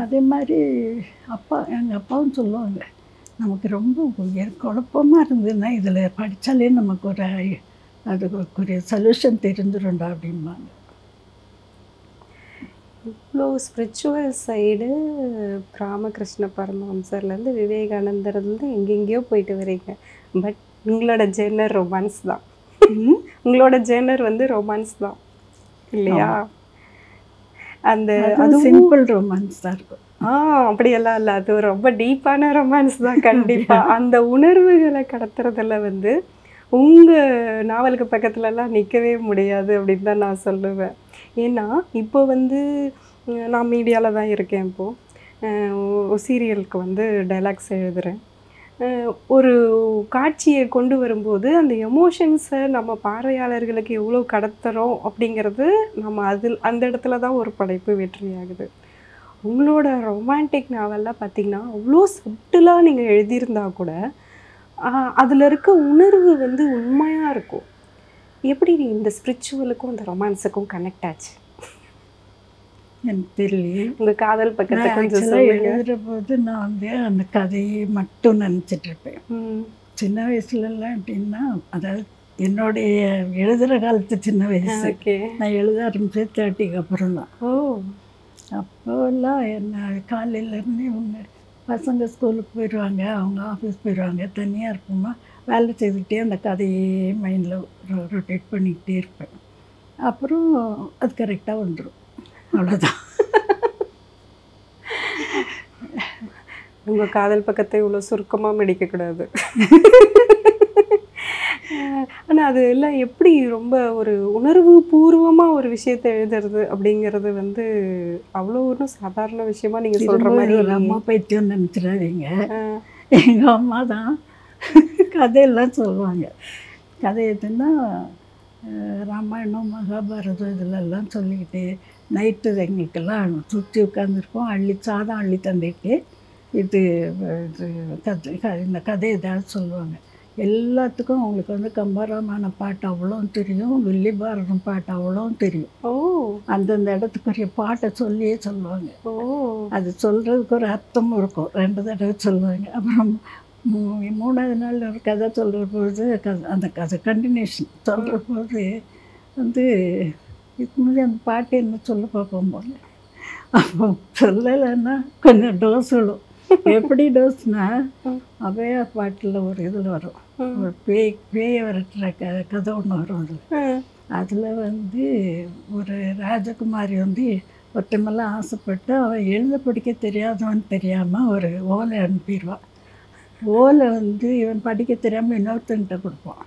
அதே மாதிரி எங்கள் அப்பாவும் சொல்லுவாங்க, நமக்கு ரொம்ப குழப்பமாக இருந்ததுன்னா இதில் படித்தாலே நமக்கு அதுக்கு சொல்யூஷன் தெரிஞ்சிடும்டா அப்படிம்பாங்க. இவ்வளோ ஸ்பிரிச்சுவல் சைடு ராமகிருஷ்ண பரமஹம்சர்லேருந்து விவேகானந்தர்லேருந்து எங்கெங்கேயோ போயிட்டு வரீங்க. பட் உங்களோட ஜேர்னர் ரொமான்ஸ் தான். உங்களோட ஜேர்னர் வந்து ரொமான்ஸ் தான் இல்லையா? அந்த அது சிம்பிள் ரொமான்ஸ் தான் இருக்கும். அப்படியெல்லாம் இல்லை, அது ரொம்ப டீப்பான ரொமான்ஸ் தான் கண்டிப்பாக. அந்த உணர்வுகளை கடத்துறதுல வந்து உங்கள் நாவலுக்கு பக்கத்துலலாம் நிற்கவே முடியாது அப்படின்னு தான் நான் சொல்லுவேன். ஏன்னா இப்போ வந்து நான் மீடியாவில் தான் இருக்கேன். இப்போது சீரியலுக்கு வந்து டைலாக்ஸ் எழுதுகிறேன். ஒரு காட்சியை கொண்டு வரும்போது அந்த எமோஷன்ஸை நம்ம பார்வையாளர்களுக்கு எவ்வளோ கடத்துகிறோம் அப்படிங்கிறது நம்ம அந்த இடத்துல தான் ஒரு படைப்பு வெற்றியாகுது. உங்களோட ரொமான்டிக் நாவல்லாம் பார்த்திங்கன்னா அவ்வளோ சப்டிலாக நீங்கள் எழுதியிருந்தா கூட அதில் இருக்க உணர்வு வந்து உண்மையாக இருக்கும். எப்படி இந்த ஸ்பிரிச்சுவலுக்கும் இந்த ரொமான்ஸுக்கும் கனெக்ட் ஆச்சு? எனக்கு தெரியலையே. உங்கள் காதல் பக்கத்தை கொஞ்சம் எழுதுகிற போது நான் வந்து அந்த கதையை மட்டும் நினச்சிட்டு இருப்பேன். சின்ன வயசுலலாம் எப்படின்னா, அதாவது என்னுடைய எழுதுகிற காலத்து சின்ன வயசு, நான் எழுத ஆரம்பித்தது 30க்கு அப்புறம் தான். அப்போல்லாம் என்ன காலையிலேருந்து இவங்க பசங்க ஸ்கூலுக்கு போயிடுவாங்க, அவங்க ஆஃபீஸ் போயிடுவாங்க, தனியாக இருப்போமா, வேலை செய்துக்கிட்டே அந்த கதையே மைண்டில் ரொட்டேட் பண்ணிக்கிட்டே இருப்பேன். அப்புறம் அது கரெக்டாக வந்துடும், அவ்வளோதான். உங்கள் காதல் பக்கத்தை இவ்வளோ சுருக்கமாக முடிக்கக்கூடாது. ஆனால் அது எல்லாம் எப்படி ரொம்ப ஒரு உணர்வு பூர்வமாக ஒரு விஷயத்தை எழுதுறது அப்படிங்கிறது வந்து அவ்வளோ ஒன்றும் சாதாரண விஷயமா நீங்கள் சொல்கிற மாதிரி. ஒரு அம்மா பைத்தியம் நினச்சிடாதீங்க. எங்கள் அம்மா தான் கதையெல்லாம் சொல்லுவாங்க. கதை எதுன்னா ராமாயணம் மகாபாரதம் இதிலெல்லாம் சொல்லிக்கிட்டு நைட்டு எங்களுக்கெல்லாம் சுற்றி உட்காந்துருப்போம். சாதம் அள்ளி தந்துட்டு இது இந்த கதை ஏதாவது சொல்லுவாங்க. எல்லாத்துக்கும் அவங்களுக்கு வந்து கம்பராமாயண பாட்டு அவ்வளோ தெரியும், வில்லி பாரதம் பாட்டு அவ்வளோ தெரியும். அந்தந்த இடத்துக்குரிய பாட்டை சொல்லியே சொல்லுவாங்க. அது சொல்கிறதுக்கு ஒரு அர்த்தமும் இருக்கும். 2 தடவை சொல்லுவாங்க. அப்புறம் 3வது நாள் ஒரு கதை சொல்கிற போது அந்த கதை கண்டினியூஷன் சொல்கிற போது வந்து இதுக்கு முன்னாடி அந்த பாட்டு என்ன சொல்ல பார்ப்போம் போல. அப்போ சொல்லலைன்னா கொஞ்சம் டோஸ் விடும். எப்படி டோஸ்னா, அவையா பாட்டில் ஒரு இதில் வரும், ஒரு பேயை விரட்டுற கதை ஒன்று வரும். அதில் வந்து ஒரு ராஜகுமாரி வந்து ஒருத்தமெல்லாம் ஆசைப்பட்டு அவன் எழுத படிக்க தெரியாதவன் தெரியாமல் ஒரு ஓலை அனுப்பிடுவான். ஓலை வந்து இவன் படிக்க தெரியாமல் இன்னொருத்தன்கிட்ட கொடுப்பான்.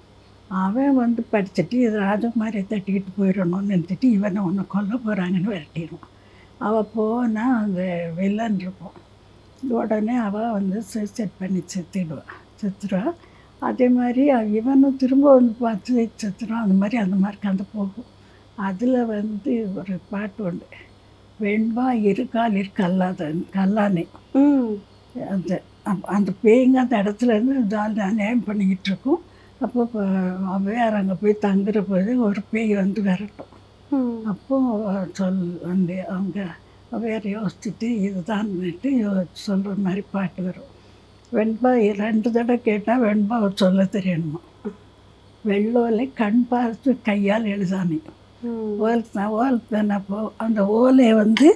அவன் வந்து படிச்சுட்டு இது ராஜகுமாரியை தட்டிக்கிட்டு போயிடணும்னு நினச்சிட்டு இவனை ஒன்று கொல்ல போகிறாங்கன்னு விரட்டிடுவான். அவள் போனால் அந்த வில்லன் இருப்பான். உடனே அவள் வந்து சூசைட் பண்ணி செத்துருவா. அதே மாதிரி இவனும் திரும்ப வந்து பார்த்து செத்துருவான். அந்த மாதிரி கதை போகும். அதில் வந்து ஒரு பாட்டு உண்டு, வெண்பா இருக்காலிற் கல்லானே. அந்த பேய்ங்க அந்த இடத்துலேருந்து நியாயம் பண்ணிக்கிட்டு இருக்கும். அப்போ அவையார் அங்கே போய் தங்குற போது ஒரு பேய் வந்து விரட்டும். அப்போது வந்து அவங்க அவையார் யோசிச்சுட்டு இதுதான்னுட்டு சொல்கிற மாதிரி பாட்டு வரும். வெண்பா 2 தடவை கேட்டால் வெண்பாவை சொல்ல தெரியணுமா. வெள்ளோலை கண் பார்த்து கையால் எழுதானே. ஓலை அப்போ அந்த ஓலையை வந்து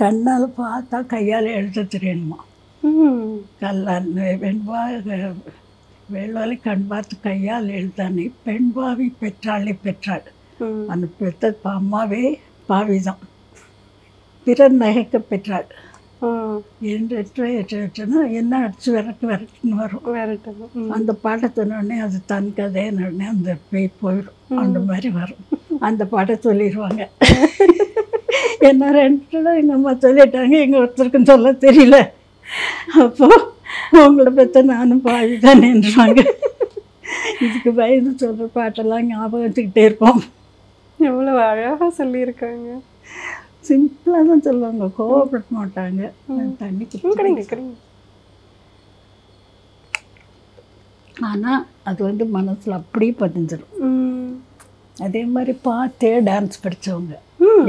கண்ணால் பார்த்தா கையால் எழுத தெரியணுமா. வெண்பா வெள்ளோலை கண் பார்த்து கையால் எழுதானே, பெண்பாவி பெற்றாளே பெற்றாள். அந்த பெற்ற அம்மாவே பாவிதான், பிறர் நகைக்க பெற்றாள் என்றுன்னா என்ன அடிச்சு விரட்டுன்னு வரும். அந்த பாட்டத்தினோடனே அது தன் கதையினோடனே அந்த பேய் போயிடும். அந்த மாதிரி வரும். அந்த பாட்டை சொல்லிடுவாங்க. என்ன 2 தடவை எங்கள் அம்மா சொல்லிட்டாங்க, எங்கள் ஒருத்தருக்கும் சொல்ல தெரியல. அப்போது உங்களை பற்றி நானும் பாவிதான் நின்றுவாங்க. இதுக்கு பயந்து சொல்கிற பாட்டெல்லாம் ஞாபகம் வச்சுக்கிட்டே இருப்போம். எவ்வளோ அழகாக சொல்லியிருக்காங்க. சிம்பிளாக தான் சொல்லுவாங்க, கோவப்பட மாட்டாங்க. தண்ணி கிடைங்க. ஆனால் அது வந்து மனசில் அப்படியே பதிஞ்சிடும். அதே மாதிரி பார்த்தே டான்ஸ் படித்தவங்க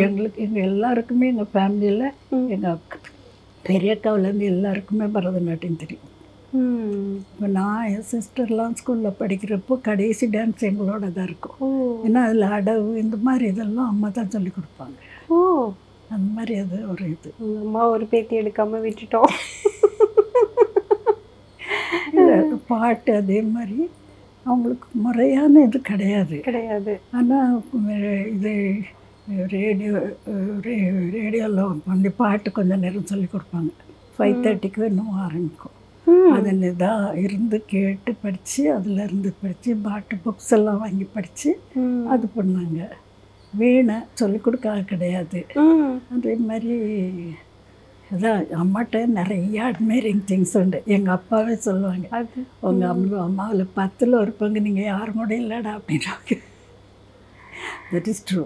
எங்கள் எல்லாருக்குமே, எங்கள் ஃபேமிலியில் எங்கள் பெரியக்காவிலேருந்து எல்லாருக்குமே பரதநாட்டியம் தெரியும். இப்போ நான் என் சிஸ்டர்லாம் ஸ்கூலில் படிக்கிறப்போ கடைசி டான்ஸ் எங்களோட தான் இருக்கும். ஏன்னா அதில் அடவு இந்த மாதிரி இதெல்லாம் அம்மா தான் சொல்லி கொடுப்பாங்க. அந்த மாதிரி அது ஒரு இது. அம்மா ஒரு பேட்டி எடுக்காமல் விட்டுட்டோம். பாட்டு அதே மாதிரி அவங்களுக்கு முறையான இது கிடையாது. ஆனால் இது ரேடியோவில் வந்து பாட்டு கொஞ்சம் நேரம் சொல்லி கொடுப்பாங்க. 5:30க்கு இன்னும் ஆரம்பிக்கும். அதில் தான் இருந்து கேட்டு படித்து அதிலேருந்து படித்து பாட்டு புக்ஸ் எல்லாம் வாங்கி படித்து அது பண்ணாங்க. வீணை சொல்லிக் கொடுக்க கிடையாது. அதே மாதிரி அதான் அம்மாட்ட நிறைய அட்மைரிங் திங்ஸ் உண்டு. எங்கள் அப்பாவே சொல்லுவாங்க, உங்கள் அம்மாவில் 10ல் ஒரு பங்கு நீங்கள் யாரும் கூட இல்லைடா அப்படின்றாங்க. That is true.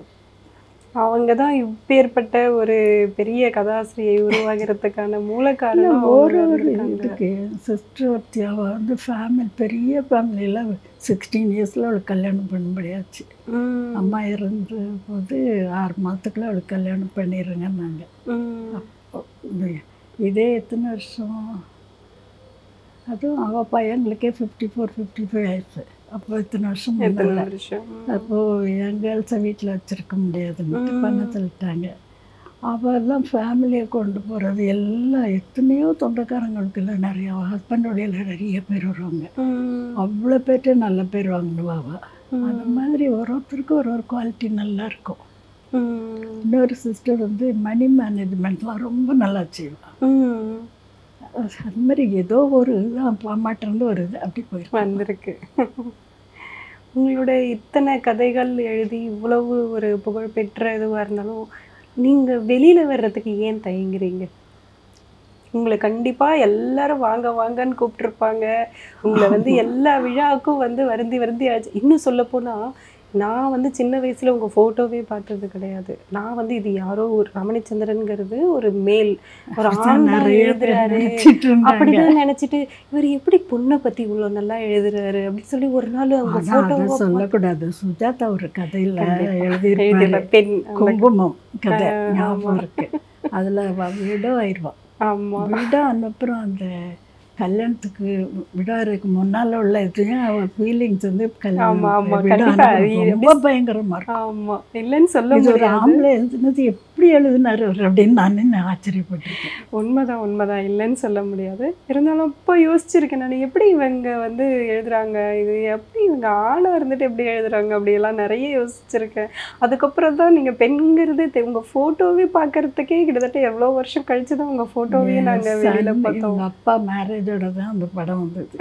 அவங்க தான் இப்பேற்பட்ட ஒரு பெரிய கதாசிரியை உருவாகிறதுக்கான மூல காரணம். ஒரு இதுக்கு சிஸ்டர் ஒருத்தி அவள் வந்து ஃபேமிலி பெரிய ஃபேமிலியில் 16 இயர்ஸில் அவளுக்கு கல்யாணம் பண்ணும்படியாச்சு. அம்மா இருந்த போது 6 மாதத்துக்குள்ள அவளுக்கு கல்யாணம் பண்ணிடுங்கன்னாங்க. இதே எத்தனை வருஷம், அதுவும் அவள் பையங்களுக்கே 54-55 ஆயிடுச்சு. அப்போ இத்தனை வருஷம் அப்போது என் கேர்ள்ஸை வீட்டில் வச்சுருக்க முடியாதுன்னு பண்ண சொல்லிட்டாங்க. அவெல்லாம் ஃபேமிலியை கொண்டு போகிறது எல்லாம் எத்தனையோ சொந்தக்காரங்களுக்கு இல்லை, நிறைய ஹஸ்பண்டோடைய நிறைய பேர் வருவாங்க. அவ்வளோ பேர்ட்டு நல்ல பேர் வாங்கிடுவாங்க. அந்த மாதிரி ஒருத்தருக்கும் ஒரு குவாலிட்டி நல்லா இருக்கும். இன்னொரு சிஸ்டர் வந்து மணி மேனேஜ்மெண்ட்லாம் ரொம்ப நல்லா செய்வாள். அது மாதிரி ஏதோ ஒரு அம்மாட்டிருந்து ஒரு இது அப்படி போயிருக்கு வந்திருக்கு. உங்களோட இத்தனை கதைகள் எழுதி இவ்வளவு ஒரு புகழ்பெற்ற இதுவாக இருந்தாலும் நீங்கள் வெளியில் வர்றதுக்கு ஏன் தயங்குறீங்க? உங்களை கண்டிப்பாக எல்லாரும் வாங்க வாங்கன்னு கூப்பிட்ருப்பாங்க. உங்களை வந்து எல்லா விழாவுக்கும் வந்து வருந்தி ஆச்சு. இன்னும் சொல்லப்போனால் நான் வந்து சின்ன வயசில் உங்கள் ஃபோட்டோவே பார்த்தது கிடையாது. நான் வந்து இது யாரோ ஒரு ரமணிச்சந்திரன்கிறது ஒரு மேல் ஒரு ஆண் எழுதுறாரு அப்படிதான் நினச்சிட்டு, இவர் எப்படி பொண்ணை பற்றி இவ்வளோ நல்லா எழுதுறாரு அப்படின்னு சொல்லி ஒரு நாள் அவங்க ஃபோட்டோ சொல்லக்கூடாது. சுஜாதா ஒரு கதையில் எழுதி பெண் குங்குமம் கதை ஞாபகம் இருக்கு. அதில் வீடோ ஆயிடுவான். ஆமாம், வீடோ அப்புறம் அந்த கல்யாணத்துக்கு விடாருக்கு முன்னால் உள்ள இதுவும் அவள் ஃபீலிங்ஸ் வந்து ரொம்ப பயங்கரமாக இருக்கும். ஆமாம், இல்லைன்னு சொல்ல ஒரு ஆம்பளை எழுதுனது எப்படி எழுதினார் அவர் அப்படின்னு நான் ஆச்சரியப்பட்டிருக்கேன். உண்மைதான் இல்லைன்னு சொல்ல முடியாது. இருந்தாலும் இப்போ யோசிச்சிருக்கேன் நான், எப்படி இவங்க வந்து எழுதுறாங்க, இது எப்படி இவங்க ஆணாக இருந்துட்டு எப்படி எழுதுறாங்க அப்படியெல்லாம் நிறைய யோசிச்சிருக்கேன். அதுக்கப்புறம் தான் நீங்கள் பெண்கிறது உங்கள் ஃபோட்டோவே பார்க்கறதுக்கே கிட்டத்தட்ட எவ்வளோ வருஷம் கழிச்சு தான் உங்கள் ஃபோட்டோவே நாங்கள் வெளியில் பார்த்தோம். உங்கள் அப்பா மேரேஜோட தான் அந்த படம் வந்தது.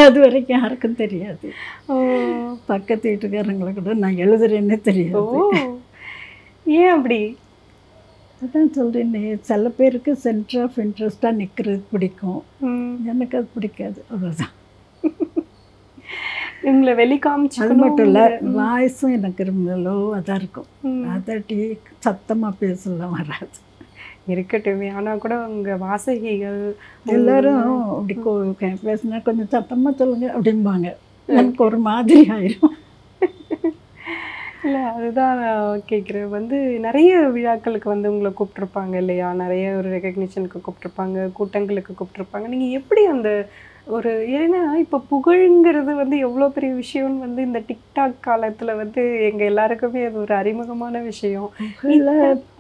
அது வரைக்கும் யாருக்கும் தெரியாது. பக்கத்து வீட்டுக்காரங்களை கூட நான் எழுதுறேன்னே தெரியாது. ஏன் அப்படி? அதான் சொல்கிறேன்னே, சில பேருக்கு சென்டர் ஆஃப் இன்ட்ரெஸ்டாக நிற்கிறது பிடிக்கும், எனக்கு அது பிடிக்காது. அதுதான் இவங்களை வெளிக்காமிச்சு. அது மட்டும் இல்லை, வாய்ஸும் எனக்கு ரொம்ப லோவாக தான் இருக்கும். அதாட்டி சத்தமாக பேசலாம் வராது. இருக்கட்டும், ஆனால் கூட உங்கள் வாசகிகள் எல்லோரும் அப்படி பேசுனா கொஞ்சம் சத்தமாக சொல்லுங்கள் அப்படிம்பாங்க. எனக்கு ஒரு மாதிரி ஆயிடும். இல்லை, அதுதான் நான் கேட்குறேன். வந்து நிறைய விழாக்களுக்கு வந்து உங்களை கூப்பிட்ருப்பாங்க இல்லையா? நிறைய ஒரு ரெகக்னிஷனுக்கு கூப்பிட்ருப்பாங்க, கூட்டங்களுக்கு கூப்பிட்ருப்பாங்க. நீங்கள் எப்படி அந்த ஒரு ஏன்னா இப்போ புகழ்ங்கிறது வந்து எவ்வளோ பெரிய விஷயம்னு வந்து இந்த டிக்டாக் காலத்தில் வந்து எங்கள் எல்லாருக்குமே அது ஒரு அறிமுகமான விஷயம்.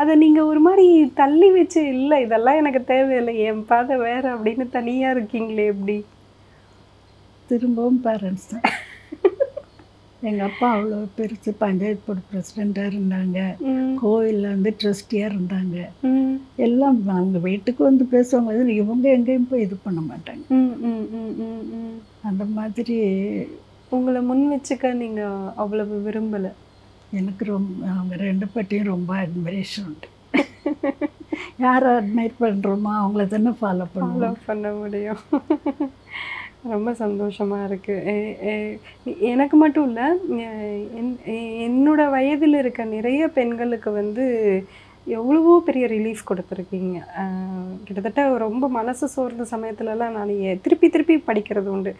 அதை நீங்கள் ஒரு மாதிரி தள்ளி வச்சு, இல்லை இதெல்லாம் எனக்கு தேவையில்லை, என் பாதை வேறு அப்படின்னு தனியாக இருக்கீங்களே எப்படி? திரும்பவும் பேரண்ட்ஸ் தான். எங்கள் அப்பா அவ்வளோ பெருசு பஞ்சாயத்து போர்டு பிரசிடெண்ட்டாக இருந்தாங்க, கோயிலில் வந்து ட்ரஸ்டியாக இருந்தாங்க. எல்லாம் அவங்க வீட்டுக்கு வந்து பேசுவாங்க, இவங்க எங்கேயும் போய் இது பண்ண மாட்டாங்க. அந்த மாதிரி உங்களை முன் வச்சுக்க நீங்கள் அவ்வளவு விரும்பலை. எனக்கு ரொம்ப அவங்க 2 பேர்ட்டையும் ரொம்ப அட்மிரேஷன் உண்டு. யாரை அட்மைர் பண்ணுறோமோ அவங்கள தானே ஃபாலோ பண்ண முடியும். ரொம்ப சந்தோஷமாக இருக்குது. எனக்கு மட்டும் இல்லை, என்னோட வயதில் இருக்க நிறைய பெண்களுக்கு வந்து எவ்வளவோ பெரிய ரிலீஃப் கொடுத்துருக்கீங்க. கிட்டத்தட்ட ரொம்ப மனசு சோர்ந்த சமயத்துலலாம் நான் திருப்பி படிக்கிறது உண்டு.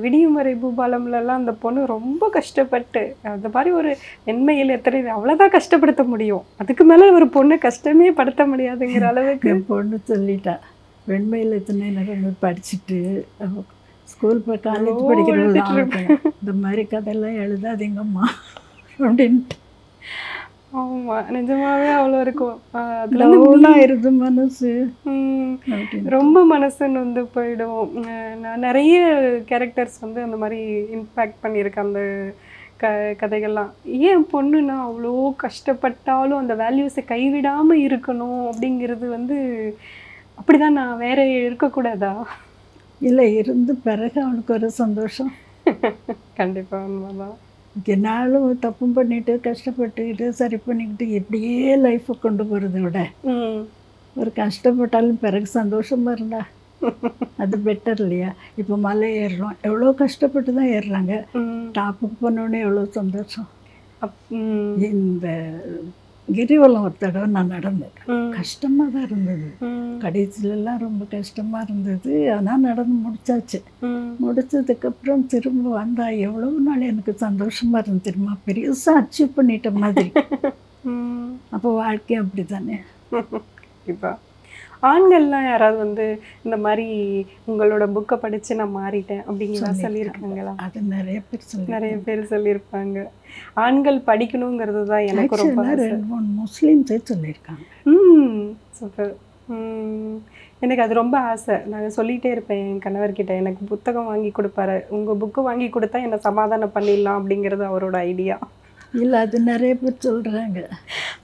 விடியும் வரை பூபாலம்லலாம் அந்த பொண்ணு ரொம்ப கஷ்டப்பட்டு அந்த மாதிரி ஒரு வெண்மையில் எத்தனை அவ்வளோதான் கஷ்டப்படுத்த முடியும், அதுக்கு மேலே ஒரு பொண்ணு கஷ்டமே படுத்த முடியாதுங்கிற அளவுக்கு பொண்ணு சொல்லிட்டா. வெண்மையில் எத்தனை நேரம் படிச்சுட்டு ஸ்கூல் காலேஜ் படிக்கிறது இந்த மாதிரி கதையெல்லாம் எழுதாதீங்கம்மா அப்படின்ட்டு. ஆமாம், நிஜமாவே அவ்வளோ இருக்கும். இருது மனசு ரொம்ப மனசுன்னு வந்து போயிடும். நான் நிறைய கேரக்டர்ஸ் வந்து அந்த மாதிரி இம்பேக்ட் பண்ணியிருக்கேன் அந்த கதைகள்லாம். ஏன் பொண்ணுன்னா அவ்வளோ கஷ்டப்பட்டாலும் அந்த வேல்யூஸை கைவிடாமல் இருக்கணும் அப்படிங்கிறது வந்து அப்படிதான். நான் வேற இருக்கக்கூடாதா? இல்லை இருந்து பிறகு அவனுக்கு ஒரு சந்தோஷம். கண்டிப்பா உண்மைதான். நாளும் தப்பும் பண்ணிட்டு கஷ்டப்பட்டுக்கிட்டு சரி பண்ணிக்கிட்டு இப்படியே லைஃப்பை கொண்டு போகிறத விட ஒரு கஷ்டப்பட்டாலும் பிறகு சந்தோஷமாக இருந்தா அது பெட்டர் இல்லையா? இப்போ மலை ஏறுறோம், எவ்வளோ கஷ்டப்பட்டு தான் ஏறுறாங்க. டாப்புக்கு போனோடனே எவ்வளோ சந்தோஷம். இந்த கிரிவலம் ஒரு தடவை நான் நடந்தேன். கஷ்டமாக தான் இருந்தது, கடைசியிலலாம் ரொம்ப கஷ்டமாக இருந்தது. ஆனால் நடந்து முடிச்சாச்சு. முடிச்சதுக்கப்புறம் திரும்ப வந்தால் எவ்வளோ நாள் எனக்கு சந்தோஷமாக இருந்து தெரியுமா? பெருசாக அச்சீவ் பண்ணிட்ட மாதிரி. அப்போ வாழ்க்கை அப்படி தானே. கண்டிப்பாக. ஆண்கள்லாம் யாராவது வந்து இந்த மாதிரி உங்களோட புக்கை படித்து நான் மாறிட்டேன் அப்படிங்கிறத சொல்லியிருக்காங்களா? அது நிறைய பேர் சொல்லியிருப்பாங்க. ஆண்கள் படிக்கணுங்கிறது தான் எனக்கு ரொம்ப 2-3 முஸ்லீம்ஸே சொல்லியிருக்காங்க. சூப்பர். எனக்கு அது ரொம்ப ஆசை. நான் சொல்லிகிட்டே இருப்பேன் என் கணவர்கிட்ட, எனக்கு புத்தகம் வாங்கி கொடுப்பாரு, உங்கள் புக்கு வாங்கி கொடுத்தா என்னை சமாதானம் பண்ணிடலாம் அப்படிங்கிறது அவரோட ஐடியா. இல்லை, அது நிறைய பேர் சொல்கிறாங்க.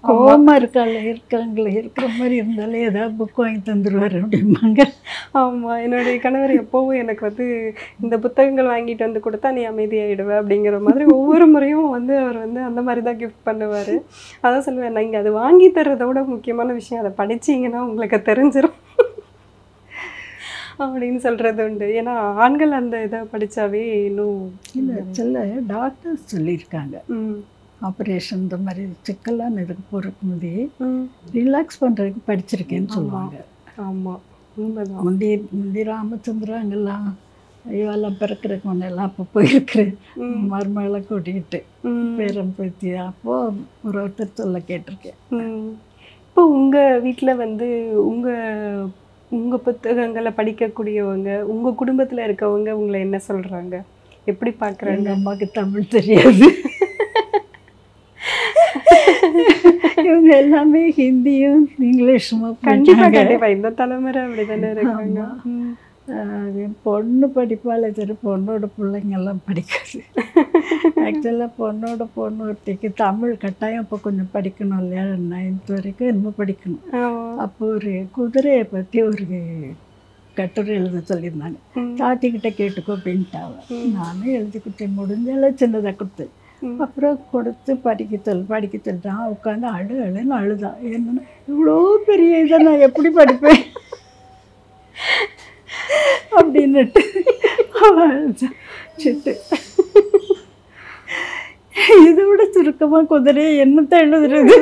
கோவமாக இருக்கிற மாதிரி இருந்தாலே ஏதாவது புக் வாங்கி தந்துடுவார் அப்படிம்பாங்க. ஆமாம், என்னுடைய கணவர் எப்போவும் எனக்கு வந்து இந்த புத்தகங்கள் வாங்கிட்டு வந்து கொடுத்தா நீ அமைதியாகிடுவேன் அப்படிங்கிற மாதிரி ஒவ்வொரு முறையும் வந்து அவர் வந்து அந்த மாதிரி தான் கிஃப்ட் பண்ணுவார். அதான் சொல்லுவேன், நான் இங்கே அது வாங்கி தர்றதை விட முக்கியமான விஷயம் அதை படிச்சிங்கன்னா உங்களுக்கு தெரிஞ்சிடும் அப்படின்னு சொல்கிறது உண்டு. ஏன்னா ஆண்கள் அந்த இதை படித்தாவே இன்னும் இல்லை, சில டாக்டர்ஸ் சொல்லியிருக்காங்க ஆப்ரேஷன் இந்த மாதிரி சிக்கலான இதுக்கு போகிறதுக்கு முந்தி ரிலாக்ஸ் பண்ணுறதுக்கு படிச்சிருக்கேன்னு சொல்லுவாங்க. ஆமாம், உண்மைதான். முந்தி ராமச்சந்திராங்கெல்லாம் இவெல்லாம் பிறக்கிறதுக்கு முன்னெல்லாம் அப்போ போயிருக்கிறேன் மருமகளை கூட்டிக்கிட்டு பேரம் பேத்தி. அப்போது ஒருத்தர் சொல்ல கேட்டிருக்கேன். இப்போ உங்கள் வீட்டில் வந்து உங்கள் புத்தகங்களை படிக்கக்கூடியவங்க, உங்கள் குடும்பத்தில் இருக்கவங்க உங்களை என்ன சொல்கிறாங்க, எப்படி பார்க்குறாங்க? எங்கள் அம்மாவுக்கு தமிழ் தெரியாது, இவங்க எல்லாமே ஹிந்தியும் இங்கிலீஷும். கண்டிப்பாக இந்த தலைமுறை அப்படி தானே இருக்காங்க. பொண்ணு படிப்பால் சரி, பொண்ணோட பிள்ளைங்கெல்லாம் படிக்காது. ஆக்சுவலாக பொண்ணோட பொண்ணு ஒருத்திக்கு தமிழ் கட்டாயம் இப்போ கொஞ்சம் படிக்கணும் இல்லையா? 9th வரைக்கும் என்னமோ படிக்கணும். அப்போ ஒரு குதிரையை பற்றி ஒரு கட்டுரை எழுத சொல்லியிருந்தாங்க. தாத்திக்கிட்ட கேட்டுக்கோ அப்படின்ட்டாங்க. நானும் எழுதிக்கிட்டேன், முடிஞ்சாலும் சின்னதாக கொடுத்தேன். அப்புறம் கொடுத்து படிக்க சொல்லிட்டான். உட்காந்து அழுன்னு அழுதான். என்னன்னா இவ்வளோ பெரிய இதை நான் எப்படி படிப்பேன் அப்படின்னுட்டு சிட்டு. இதை விட சுருக்கமாக குதிரையை என்னத்தை எழுதுறது,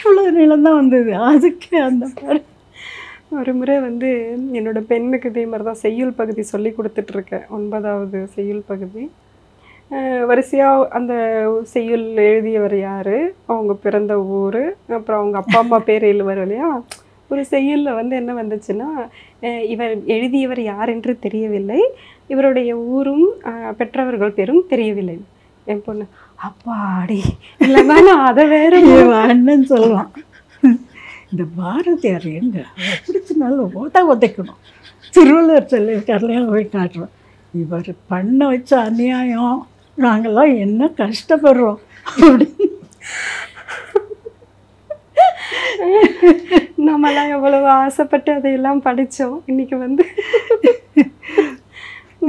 இவ்வளோ நீளம் தான் வந்தது. அதுக்கு அந்த பாடம். ஒரு முறை வந்து என்னோட பெண்ணுக்கு இதே மாதிரி தான் செய்யுள் பகுதி சொல்லி கொடுத்துட்ருக்கேன். 9வது செய்யுள் பகுதி. வரிசையாக அந்த செய்யுள் எழுதியவர் யார், அவங்க பிறந்த ஊர், அப்புறம் அவங்க அப்பா அம்மா பேர் எழுதுவார் இல்லையா? ஒரு செய்யுளில் வந்து என்ன வந்துச்சுன்னா, இவர் எழுதியவர் யார் என்று தெரியவில்லை, இவருடைய ஊரும் பெற்றவர்கள் பேரும் தெரியவில்லை. என் பொண்ணு அப்பாடி இல்லைன்னா நான் அதை வேற அண்ணன் சொல்லுவான், இந்த பாரதியார் எங்க பிடிச்சினாலும் உதைக்கணும், திருவள்ளுவர் சொல்லியிருக்காருலையும் போய் காட்டுறோம். இவர் பண்ண வச்ச அநியாயம், நாங்கள்லாம் என்ன கஷ்டப்படுறோம் அப்படின்னு. நம்மலாம் எவ்வளவு ஆசைப்பட்டு அதையெல்லாம் படித்தோம். இன்னைக்கு வந்து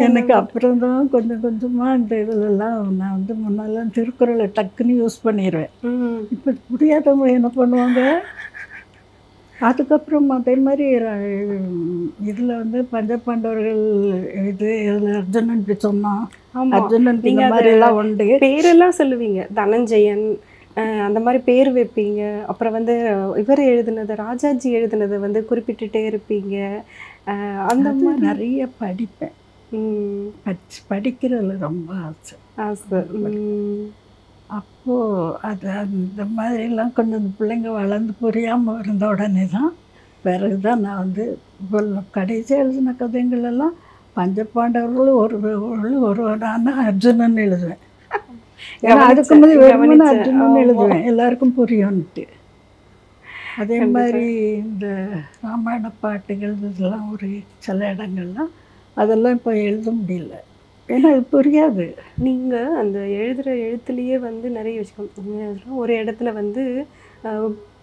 எனக்கு அப்புறம் தான் கொஞ்சம் கொஞ்சமாக இந்த இதிலெல்லாம் நான் வந்து முன்னெல்லாம் திருக்குறளை டக்குன்னு யூஸ் பண்ணிடுவேன். இப்போ முடியாதவங்க என்ன பண்ணுவாங்க, அதுக்கப்புறம் அதே மாதிரி இதில் வந்து பஞ்சபாண்டவர்கள் இதில் அர்ஜுனன் இப்படி சொன்னான், அர்ஜுனன் இந்த மாதிரிலாம் உண்டு. பேரெல்லாம் சொல்லுவீங்க, தனஞ்சயன் அந்த மாதிரி பேர் வைப்பீங்க. அப்புறம் வந்து இவர் எழுதுனது, ராஜாஜி எழுதுனது வந்து குறிப்பிட்டுட்டே இருப்பீங்க. அந்த மாதிரி நிறைய படிப்பேன். படிக்கிறதுல ரொம்ப ஆசை. அப்போது அது அந்த மாதிரிலாம் கொஞ்சம் இந்த பிள்ளைங்க வளர்ந்து புரியாமல் இருந்த உடனே தான் பிறகு தான் நான் வந்து இப்போ கடைசியாக எழுதின கதைங்களெல்லாம் பஞ்சபாண்டவர்களும் ஒருவரான அர்ஜுனன் எழுதுவேன். ஏன்னா அதுக்கு முன்னாடி வெறுமனே அர்ஜுனன் எழுதுவேன், எல்லாருக்கும் புரியும்ன்ட்டு. அதே மாதிரி இந்த ராமாயண பாட்டுகள் இதெல்லாம் ஒரு சில இடங்கள்லாம் அதெல்லாம் இப்போ எழுத முடியல, ஏன்னா அது புரியாது. நீங்கள் அந்த எழுதுகிற எழுத்துலேயே வந்து நிறைய விஷயம். ஒரு இடத்துல வந்து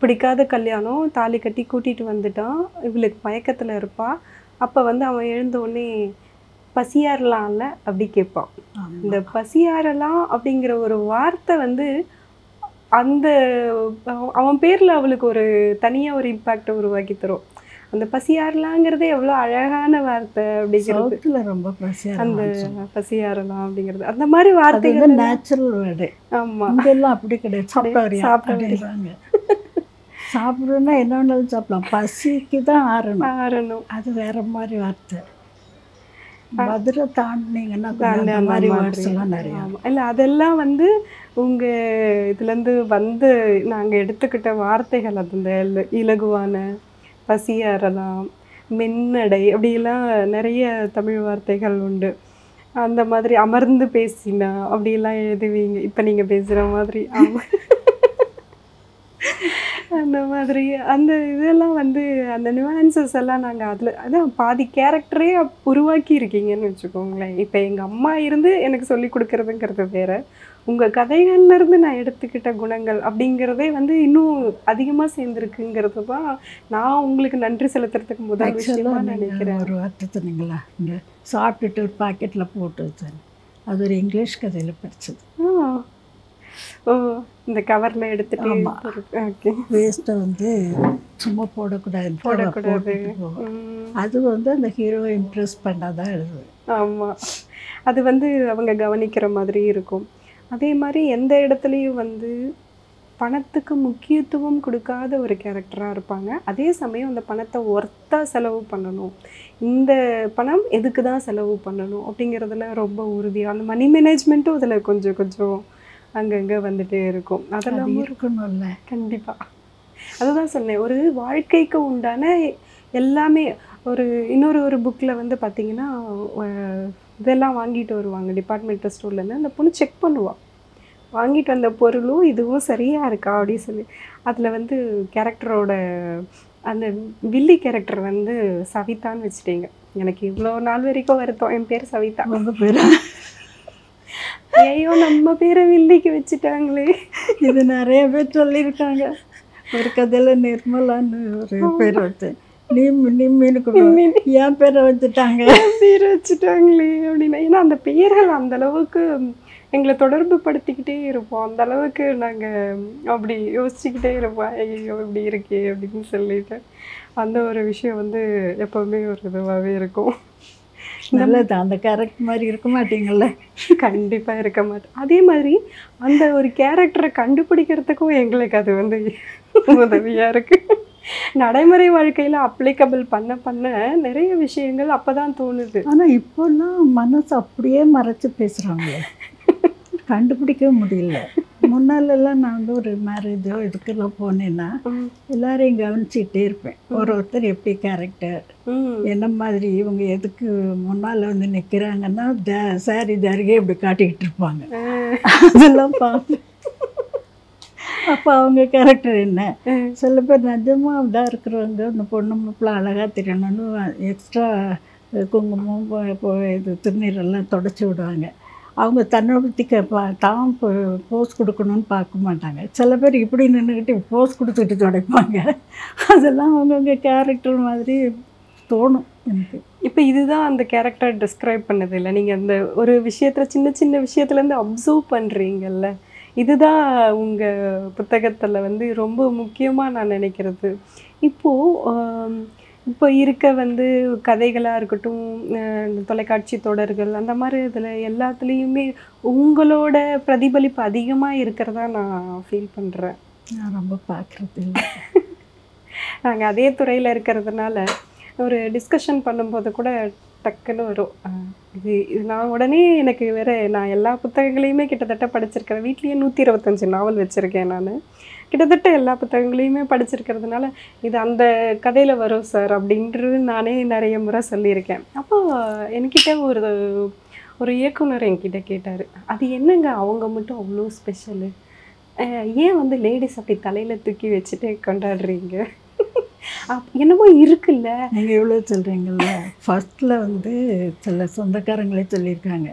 பிடிக்காத கல்யாணம், தாலி கட்டி கூட்டிகிட்டு வந்துட்டான், இவளுக்கு மயக்கத்தில் இருப்பா, அப்போ வந்து அவன் எழுந்த உடனே பசியாறலாம்ல அப்படி கேட்பான். இந்த பசியாறலாம் அப்படிங்கிற ஒரு வார்த்தை வந்து அந்த அவன் பேரில் அவளுக்கு ஒரு தனியாக ஒரு இம்பேக்டை உருவாக்கி தரும். அந்த பசியாறலாங்கிறதே எவ்வளோ அழகான வார்த்தை அப்படிங்கிறது. ரொம்ப அந்த பசியாறலாம் அப்படிங்கிறது அந்த மாதிரி வார்த்தைகள் நேச்சுரல் வேர்டு. ஆமாம், இங்கெல்லாம் அப்படி கிடையாது. சாப்பிடுறாங்க சாப்பிடுன்னா என்ன வேணாலும் சாப்பிடலாம், பசிக்கு தான் ஆறணும், அது வேற மாதிரி வார்த்தை. மதுரை தாண்டினீங்கன்னா அந்த மாதிரி வேர்ட்ஸ் எல்லாம் நிறையா இல்லை. அதெல்லாம் வந்து உங்கள் இதுலேருந்து வந்து நாங்கள் எடுத்துக்கிட்ட வார்த்தைகள். அது இந்த இலகுவான, பசியாறலாம், மென்னடை அப்படிலாம் நிறைய தமிழ் வார்த்தைகள் உண்டு. அந்த மாதிரி அமர்ந்து பேசினா அப்படிலாம் எழுதுவீங்க இப்போ நீங்கள் பேசுகிற மாதிரி. ஆமாம், அந்த மாதிரி அந்த இதெல்லாம் வந்து அந்த நியூஆன்சஸ் எல்லாம் நாங்கள் அதில் அதான் பாதி கேரக்டரே உருவாக்கி இருக்கீங்கன்னு வச்சுக்கோங்களேன். இப்போ எங்கள் அம்மா இருந்து எனக்கு சொல்லி கொடுக்குறதுங்கிறது வேறு, உங்கள் கதைகள்லேருந்து நான் எடுத்துக்கிட்ட குணங்கள் அப்படிங்கிறதே வந்து இன்னும் அதிகமாக சேர்ந்துருக்குங்கிறது தான் நான் உங்களுக்கு நன்றி செலுத்துறதுக்கு முதல் விஷயமா நினைக்கிறேன். ஒரு வார்த்தை சொன்னீங்களா, இந்த சாப்பிட்டுட்டு ஒரு பாக்கெட்டில் போட்டு வச்சேன், அது ஒரு இங்கிலீஷ் கதையில் படித்தது. ஓ, இந்த கவரில் எடுத்துகிட்டு ஓகே, வேஸ்ட்டை வந்து சும்மா போடக்கூடாது. அது வந்து அந்த ஹீரோவை இம்ப்ரெஸ் பண்ணாதான் எழுதுவேன். ஆமாம், அது வந்து அவங்க கவனிக்கிற மாதிரி இருக்கும். அதே மாதிரி எந்த இடத்துலையும் வந்து பணத்துக்கு முக்கியத்துவம் கொடுக்காத ஒரு கேரக்டராக இருப்பாங்க. அதே சமயம் அந்த பணத்தை ஒர்த்தாக செலவு பண்ணணும், இந்த பணம் எதுக்கு தான் செலவு பண்ணணும் அப்படிங்கிறதுல ரொம்ப உறுதியாக, அந்த மணி மேனேஜ்மெண்ட்டும் இதில் கொஞ்சம் கொஞ்சம் அங்கங்கே வந்துகிட்டே இருக்கும். அதெல்லாம் இருக்கணும்ல. கண்டிப்பாக அதுதான் சொன்னேன், ஒரு வாழ்க்கைக்கு உண்டான எல்லாமே. இன்னொரு புக்கில் வந்து பார்த்திங்கன்னா இதெல்லாம் வாங்கிட்டு வருவாங்க டிபார்ட்மெண்டல் ஸ்டோர்லேருந்து. அந்த பொண்ணு செக் பண்ணுவாள், வாங்கிட்டு வந்த பொருளும் இதுவும் சரியாக இருக்கா அப்படின்னு சொல்லி. அதில் வந்து கேரக்டரோட அந்த வில்லி கேரக்டர் வந்து சவிதான்னு வச்சுட்டீங்க. எனக்கு இவ்வளோ நாள் வரைக்கும் வருத்தம், என் பேர் சவிதா. உங்கள் பேர்? ஐயோ, நம்ம பேரை வில்லிக்கு வச்சுட்டாங்களே. இது நிறைய பேர் சொல்லியிருக்காங்க. ஒரு கதையில் நிர்மலான்னு ஒரு பேர் வச்சேன், நிம்மின்னு என் பேரை வச்சுட்டாங்க, பேரை வச்சுட்டாங்களே அப்படின்னா. ஏன்னா அந்த பெயர்கள் அந்த அளவுக்கு எங்களை தொடர்பு படுத்திக்கிட்டே இருப்போம். அந்த அளவுக்கு நாங்கள் அப்படி யோசிச்சுக்கிட்டே இருப்போம், ஐயோ இப்படி இருக்கே அப்படின்னு சொல்லிட்டு. அந்த ஒரு விஷயம் வந்து எப்போவுமே ஒரு இதுவாகவே இருக்கும். நல்லது, அந்த கேரக்டர் மாதிரி இருக்க மாட்டீங்கள்ல? கண்டிப்பாக இருக்க மாட்டேன். அதே மாதிரி அந்த ஒரு கேரக்டரை கண்டுபிடிக்கிறதுக்கும் எங்களுக்கு அது வந்து உதவியாக இருக்குது. நடைமுறை வாழ்க்கையில் அப்ளிகபிள் பண்ண நிறைய விஷயங்கள் அப்போ தான் தோணுது. ஆனால் இப்போல்லாம் மனசு அப்படியே மறைச்சி பேசுகிறாங்க, கண்டுபிடிக்கவே முடியல. முன்னாலெல்லாம் நான் வந்து ஒரு மேரேஜோ இதுக்கெல்லாம் போனேன்னா எல்லாரையும் கவனிச்சுக்கிட்டே இருப்பேன். ஒருத்தர் எப்படி கேரக்டர், என்ன மாதிரி, இவங்க எதுக்கு முன்னால் வந்து நிற்கிறாங்கன்னா சாரி ஜருகே இப்படி காட்டிக்கிட்டு இருப்பாங்க. அதெல்லாம் பார்ப்பேன். அப்போ அவங்க கேரக்டர் என்ன. சில பேர் நிஜமாக இதாக இருக்கிறவங்க, இந்த பொண்ணு மாப்பிள்ள அழகாக தெரியணும்னு எக்ஸ்ட்ரா குங்குமம் இது திருநீரெல்லாம் தொடச்சி விடுவாங்க. அவங்க தன்னோட பற்றி தான் போஸ் கொடுக்கணும்னு பார்க்க மாட்டாங்க. சில பேர் இப்படி நின்றுக்கிட்டு போஸ் கொடுத்துட்டு துடைப்பாங்க. அதெல்லாம் அவங்கவுங்க கேரக்டர் மாதிரி தோணும் எனக்கு. இப்போ இதுதான் அந்த கேரக்டர் டிஸ்கிரைப் பண்ணது இல்லை, நீங்கள் அந்த ஒரு விஷயத்தில் சின்ன சின்ன விஷயத்துலேருந்து அப்சர்வ் பண்ணுறீங்கல்ல, இதுதான் உங்கள் புத்தகத்தில் வந்து ரொம்ப முக்கியமாக நான் நினைக்கிறது. இப்போ இருக்க வந்து கதைகளாக இருக்கட்டும், தொலைக்காட்சி தொடர்கள், அந்த மாதிரி இதில் எல்லாத்துலேயுமே உங்களோட பிரதிபலிப்பு அதிகமாக இருக்கிறதா நான் ஃபீல் பண்ணுறேன். நான் ரொம்ப பார்க்குறது இல்லை. நாங்கள் அதே துறையில் இருக்கிறதுனால ஒரு டிஸ்கஷன் பண்ணும்போது கூட டக்குன்னு வரும். இது நான் உடனே எனக்கு வேறு, நான் எல்லா புத்தகங்களையுமே கிட்டத்தட்ட படிச்சிருக்கிறேன். வீட்லேயே 125 நாவல் வச்சுருக்கேன். நான் கிட்டத்தட்ட எல்லா புத்தகங்களையுமே படிச்சிருக்கிறதுனால இது அந்த கதையில் வரும் சார் அப்படின்றது நானே நிறைய முறை சொல்லியிருக்கேன். அப்போ என்கிட்ட ஒரு இயக்குனர் என்கிட்ட கேட்டார், அது என்னங்க அவங்க மட்டும் அவ்வளோ ஸ்பெஷலு, ஏன் வந்து லேடிஸ் அப்படி தலையில் தூக்கி வச்சுட்டு கொண்டாடுறீங்க, என்னமோ இருக்குல்ல. நீங்கள் எவ்வளோ சொல்கிறீங்கல்ல, ஃபர்ஸ்டில் வந்து சில சொந்தக்காரங்களே சொல்லியிருக்காங்க,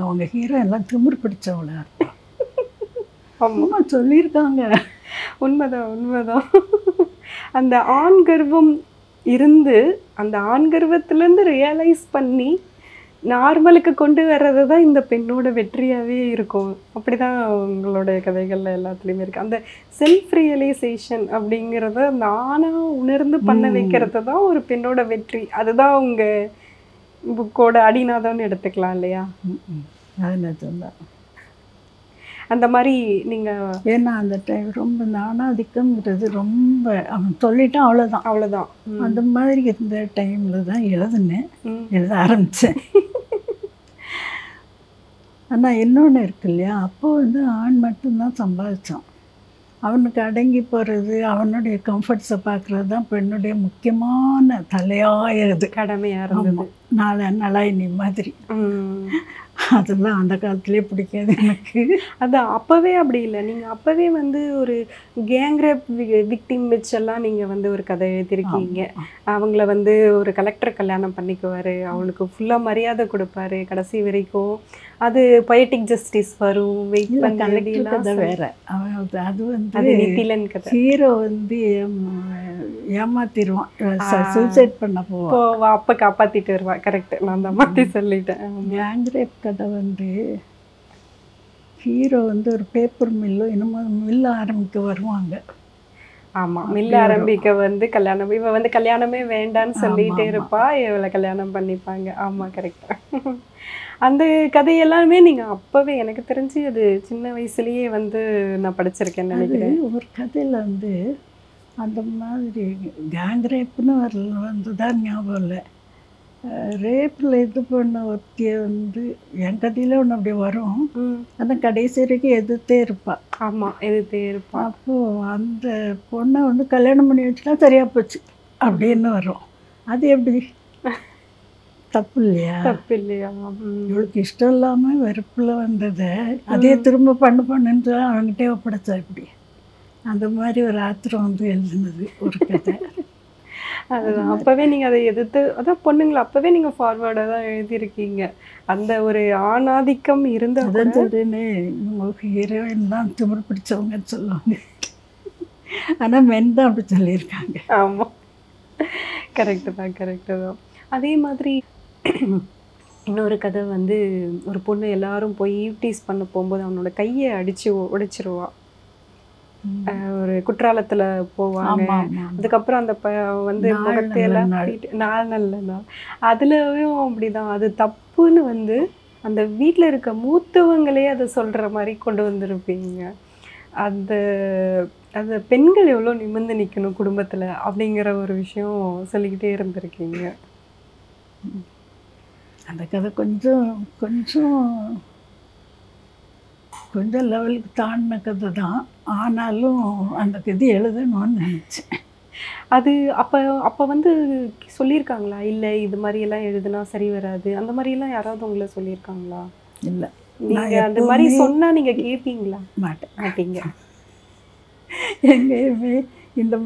அவங்க ஹீரோ எல்லாம் திமிர் பிடிச்சவங்களா இருப்பான். அம்மா சொல்லியிருக்காங்க. உண்மைதான். அந்த ஆண் கர்வம் இருந்து அந்த ஆண் கர்வத்திலேருந்து ரியலைஸ் பண்ணி நார்மலுக்கு கொண்டு வர்றது தான் இந்த பெண்ணோட வெற்றியாகவே இருக்கும். அப்படி தான் உங்களோட கதைகளில் எல்லாத்துலேயுமே இருக்குது. அந்த செல்ஃப் ரியலைசேஷன் அப்படிங்கிறத நானாக உணர்ந்து பண்ண வைக்கிறது தான் ஒரு பெண்ணோட வெற்றி. அதுதான் உங்கள் புக்கோட அடிநாதம்னு எடுத்துக்கலாம் இல்லையா? அது நிஜம்தான். அந்த மாதிரி நீங்கள் ஏன்னா அந்த டைம் ரொம்ப நாணாதிக்கம்ங்கிறது ரொம்ப அவன் சொல்லிட்டான் அவ்வளோதான். அவ்வளோதான். அந்த மாதிரி இந்த டைமில் தான் எழுத ஆரம்பித்தேன். ஆனால் இன்னொன்று இருக்கு இல்லையா, அப்போ வந்து ஆண் மட்டும்தான் சம்பாதிச்சான். அவனுக்கு அடங்கி போகிறது, அவனுடைய கம்ஃபர்ட்ஸை பார்க்குறது தான் பெண்ணுடைய முக்கியமான தலையாயது, கடமையாக இருந்தது. நலாயினி மாதிரி. அதெல்லாம் அந்த காலத்துலேயே பிடிக்காது எனக்கு. அதான் அப்போவே அப்படி இல்லை. நீங்கள் அப்போவே வந்து ஒரு கேங்ரேப் விக்டிம் வச்செல்லாம் நீங்கள் வந்து ஒரு கதை எழுதியிருக்கீங்க. அவங்கள வந்து ஒரு கலெக்டர் கல்யாணம் பண்ணிக்குவார், அவளுக்கு ஃபுல்லாக மரியாதை கொடுப்பாரு கடைசி வரைக்கும். அது பொயட்டிக் ஜஸ்டிஸ் வரும், வெயிட் பண்ணி வேற. அவன் அது வந்து நித்திலன் கதை. ஹீரோ வந்து ஏமாத்திடுவான், சூசைட் பண்ண போவா, அப்போ காப்பாற்றிட்டு வருவா. கரெக்ட், நான் தான் மாற்றி சொல்லிட்டேன். கேங்ரேப் கதை வந்து ஹீரோ வந்து ஒரு பேப்பர் மில்லோ என்னமோ மில்ல ஆரம்பிக்க வருவாங்க. ஆமாம், மில்ல ஆரம்பிக்க வந்து கல்யாணம், இவன் வந்து கல்யாணமே வேண்டான்னு சொல்லிகிட்டே இருப்பா, இவளை கல்யாணம் பண்ணிப்பாங்க. ஆமாம், கரெக்டாக. அந்த கதையெல்லாமே நீங்கள் அப்போவே, எனக்கு தெரிஞ்சு அது சின்ன வயசுலேயே வந்து நான் படிச்சிருக்கேன்னு நினைக்கிறேன். ஒரு கதையில் வந்து அந்த மாதிரி கேங்ரேப்னு வந்து தான் ஞாபகம் இல்லை, ரேப்பில் இது பண்ண ஒருத்தியை வந்து என் கதையில் ஒன்று அப்படி வரும். ஆனால் கடைசி வரைக்கும் எதிர்த்தே இருப்பாள். ஆமாம், எதிர்த்தே இருப்பாள். அப்போது அந்த பொண்ணை வந்து கல்யாணம் பண்ணி வச்சுட்டா சரியாக போச்சு அப்படின்னு வரும். அது எப்படி தப்பு இல்லையா? தப்பு இல்லையா? இவளுக்கு இஷ்டம் இல்லாமல் வெறுப்பில் வந்ததை அதே திரும்ப பண்ணுன்னு சொல்லி அவங்ககிட்டே ஒப்படைச்சா இப்படி. அந்த மாதிரி ஒரு ஆத்திரம் வந்து எழுதுனது ஒரு கதை. அதுதான் அப்போவே நீங்கள் அதை எதிர்த்து, அதான் பொண்ணுங்களை அப்போவே நீங்கள் ஃபார்வேர்டாக தான் எழுதியிருக்கீங்க. அந்த ஒரு ஆணாதிக்கம் இருந்த அதான் சொல்கிறேன்னு, உங்களுக்கு ஹீரோயின் தான் திமிர் பிடிச்சவங்கன்னு சொல்லுவாங்க, ஆனால் மென் தான் அப்படி சொல்லியிருக்காங்க. ஆமாம், கரெக்டு தான். அதே மாதிரி இன்னொரு கதை வந்து ஒரு பொண்ணு எல்லாரும் போய் ஈவ்டீஸ் பண்ண போகும்போது அவனோட கையை உடைச்சிருவா. ஒரு குற்றாலத்தில் போவாங்க. அதுக்கப்புறம் அந்த வந்து முகத்தையெல்லாம் நல்ல நாள் அதுலயும் அப்படிதான். அது தப்புன்னு வந்து அந்த வீட்டில் இருக்க மூத்தவங்களே அதை சொல்கிற மாதிரி கொண்டு வந்திருப்பீங்க. அந்த அந்த பெண்கள் எவ்வளோ நிமிர்ந்து நிற்கணும் குடும்பத்தில் அப்படிங்கிற ஒரு விஷயம் சொல்லிக்கிட்டே இருந்திருக்கீங்க. அந்த கதை கொஞ்சம் லெவலுக்கு தாண்டின கதை தான். ஆனாலும் அந்த கதை எழுதணும்னு நினச்சேன். அது அப்போ வந்து சொல்லியிருக்காங்களா, இல்லை இது மாதிரியெல்லாம் எழுதுனா சரி வராது, அந்த மாதிரியெல்லாம் யாராவது உங்களை சொல்லியிருக்காங்களா? இல்லை, நீங்கள் அந்த மாதிரி சொன்னால் நீங்கள் கேட்பீங்களா? மாட்டீங்க. எங்கேயுமே இந்த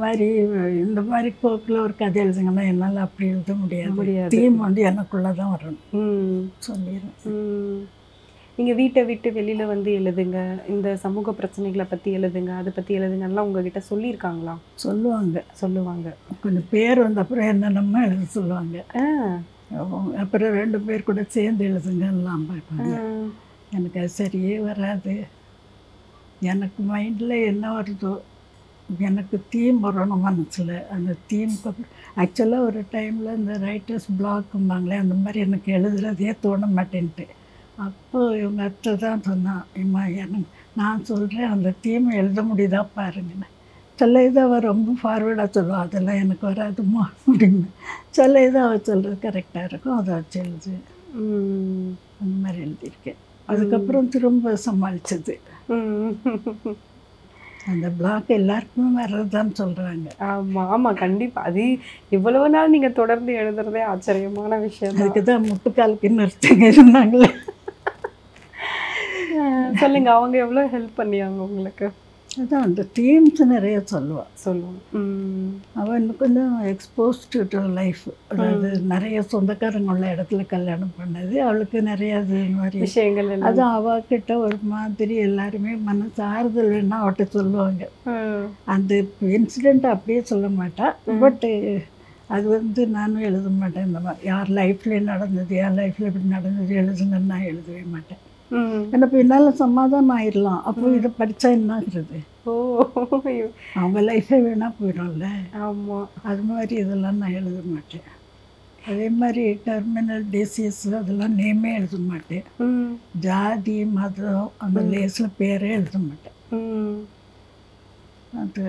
மாதிரி போக்கில் ஒரு கதை எழுதுங்கன்னா என்னால் அப்படி எழுத முடியாது. தீம் வந்து எனக்குள்ளே தான் வரணும் சொல்லிடுறேன். நீங்கள் வீட்டை விட்டு வெளியில் வந்து எழுதுங்க, இந்த சமூக பிரச்சனைகளை பற்றி எழுதுங்க, அதை பற்றி எழுதுங்கலாம் உங்ககிட்ட சொல்லியிருக்காங்களா? சொல்லுவாங்க. கொஞ்சம் பேர் வந்த அப்புறம் என்னென்னமோ எழுத சொல்லுவாங்க. அப்புறம் 2 பேர் கூட சேர்ந்து எழுதுங்கலாம் பார்ப்பாங்க. எனக்கு அது சரியே வராது. எனக்கு மைண்டில் என்ன வருதோ, எனக்கு தீம் வரணும் மனசில். அந்த தீமுக்கு ஆக்சுவலாக ஒரு டைமில் இந்த ரைட்டர்ஸ் பிளாக்கும்பாங்களே, அந்த மாதிரி எனக்கு எழுதுறதே தோண மாட்டேன்ட்டு. அப்போது இவங்க அத்தை தான் சொன்னான், இம்மா எனக்கு நான் சொல்கிறேன் அந்த தீமை எழுத முடியுதா பாருங்கன்னு. சில இதை அவள் ரொம்ப ஃபார்வேர்டாக சொல்லுவாள், அதெல்லாம் எனக்கு வராதுமா அப்படின்னு. சில இதை அவள் சொல்கிறது கரெக்டாக இருக்கும், அதை வச்சு எழுது. அந்த மாதிரி எழுதியிருக்கேன். அதுக்கப்புறம் திரும்ப சமாளித்தது. அந்த பிளாக் எல்லாருக்குமே வர்றதுதான் சொல்கிறாங்க. ஆமாம், கண்டிப்பாக. அது இவ்வளவு நாள் நீங்கள் தொடர்ந்து எழுதுறதே ஆச்சரியமான விஷயம். அதுக்கு தான் முட்டுக்காலுக்கு நிறுத்தங்க இருந்தாங்களே. சொல்லுங்கள், அவங்க எவ்வளோ ஹெல்ப் பண்ணியாங்க உங்களுக்கு? அதான் அந்த தீம்ஸ் நிறைய சொல்லுவாள். அவள் இன்னும் கொஞ்சம் எக்ஸ்போஸ்டு டு லைஃப், அதாவது நிறைய சொந்தக்காரங்க உள்ள இடத்துல கல்யாணம் பண்ணது, அவளுக்கு நிறைய அது மாதிரி விஷயங்கள். அதுவும் அவகிட்ட ஒரு மாதிரி எல்லாருமே மனசு ஆறுதல் வேணா அவட்ட சொல்லுவாங்க. அந்த இன்சிடெண்ட் அப்படியே சொல்ல மாட்டா, பட்டு அது வந்து நானும் எழுத மாட்டேன். இந்த மாதிரி யார் லைஃப்லேயும் நடந்தது, யார் லைஃப்பில் இப்படி நடந்தது எழுதுங்கன்னு நான் எழுதவே மாட்டேன். ஏன்னா பின்னால் சமாதானம் ஆயிடலாம். அப்போ இதை படித்தா என்ன ஆகுறது? ஓ, அவங்க லைஃபே வேணால் போயிடும்ல. ஆமாம். அது மாதிரி இதெல்லாம் நான் எழுத மாட்டேன். அதே மாதிரி டெர்மினல் டிசீஸ் அதெல்லாம் நேமே எழுத மாட்டேன். ஜாதி மதம் அந்த லேஸில் பேரே எழுத மாட்டேன். அது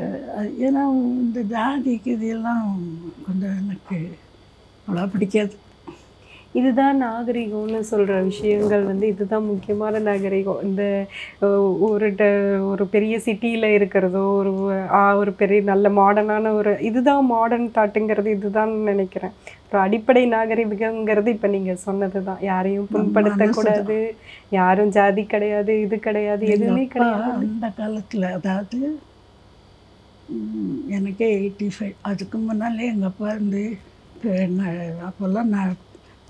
ஏன்னா இந்த ஜாதிக்கு இதெல்லாம் கொஞ்சம் எனக்கு அவ்வளோ பிடிக்காது. இதுதான் நாகரிகம்னு சொல்கிற விஷயங்கள் வந்து இதுதான் முக்கியமான நாகரிகம். இந்த ஒரு பெரிய சிட்டியில் இருக்கிறதோ ஒரு பெரிய நல்ல மாடர்னான இதுதான் மாடர்ன் தாட்டுங்கிறது இதுதான் நினைக்கிறேன். அப்புறம் அடிப்படை நாகரிகங்கிறது இப்போ நீங்கள் சொன்னது தான். யாரையும் புண்படுத்தக்கூடாது, யாரும் ஜாதி கிடையாது, இது கிடையாது, எதுவுமே கிடையாது. அந்த காலத்தில் அதாவது எனக்கே 85, அதுக்கு முன்னாலே எங்கள் அப்பா வந்து அப்போல்லாம் நான்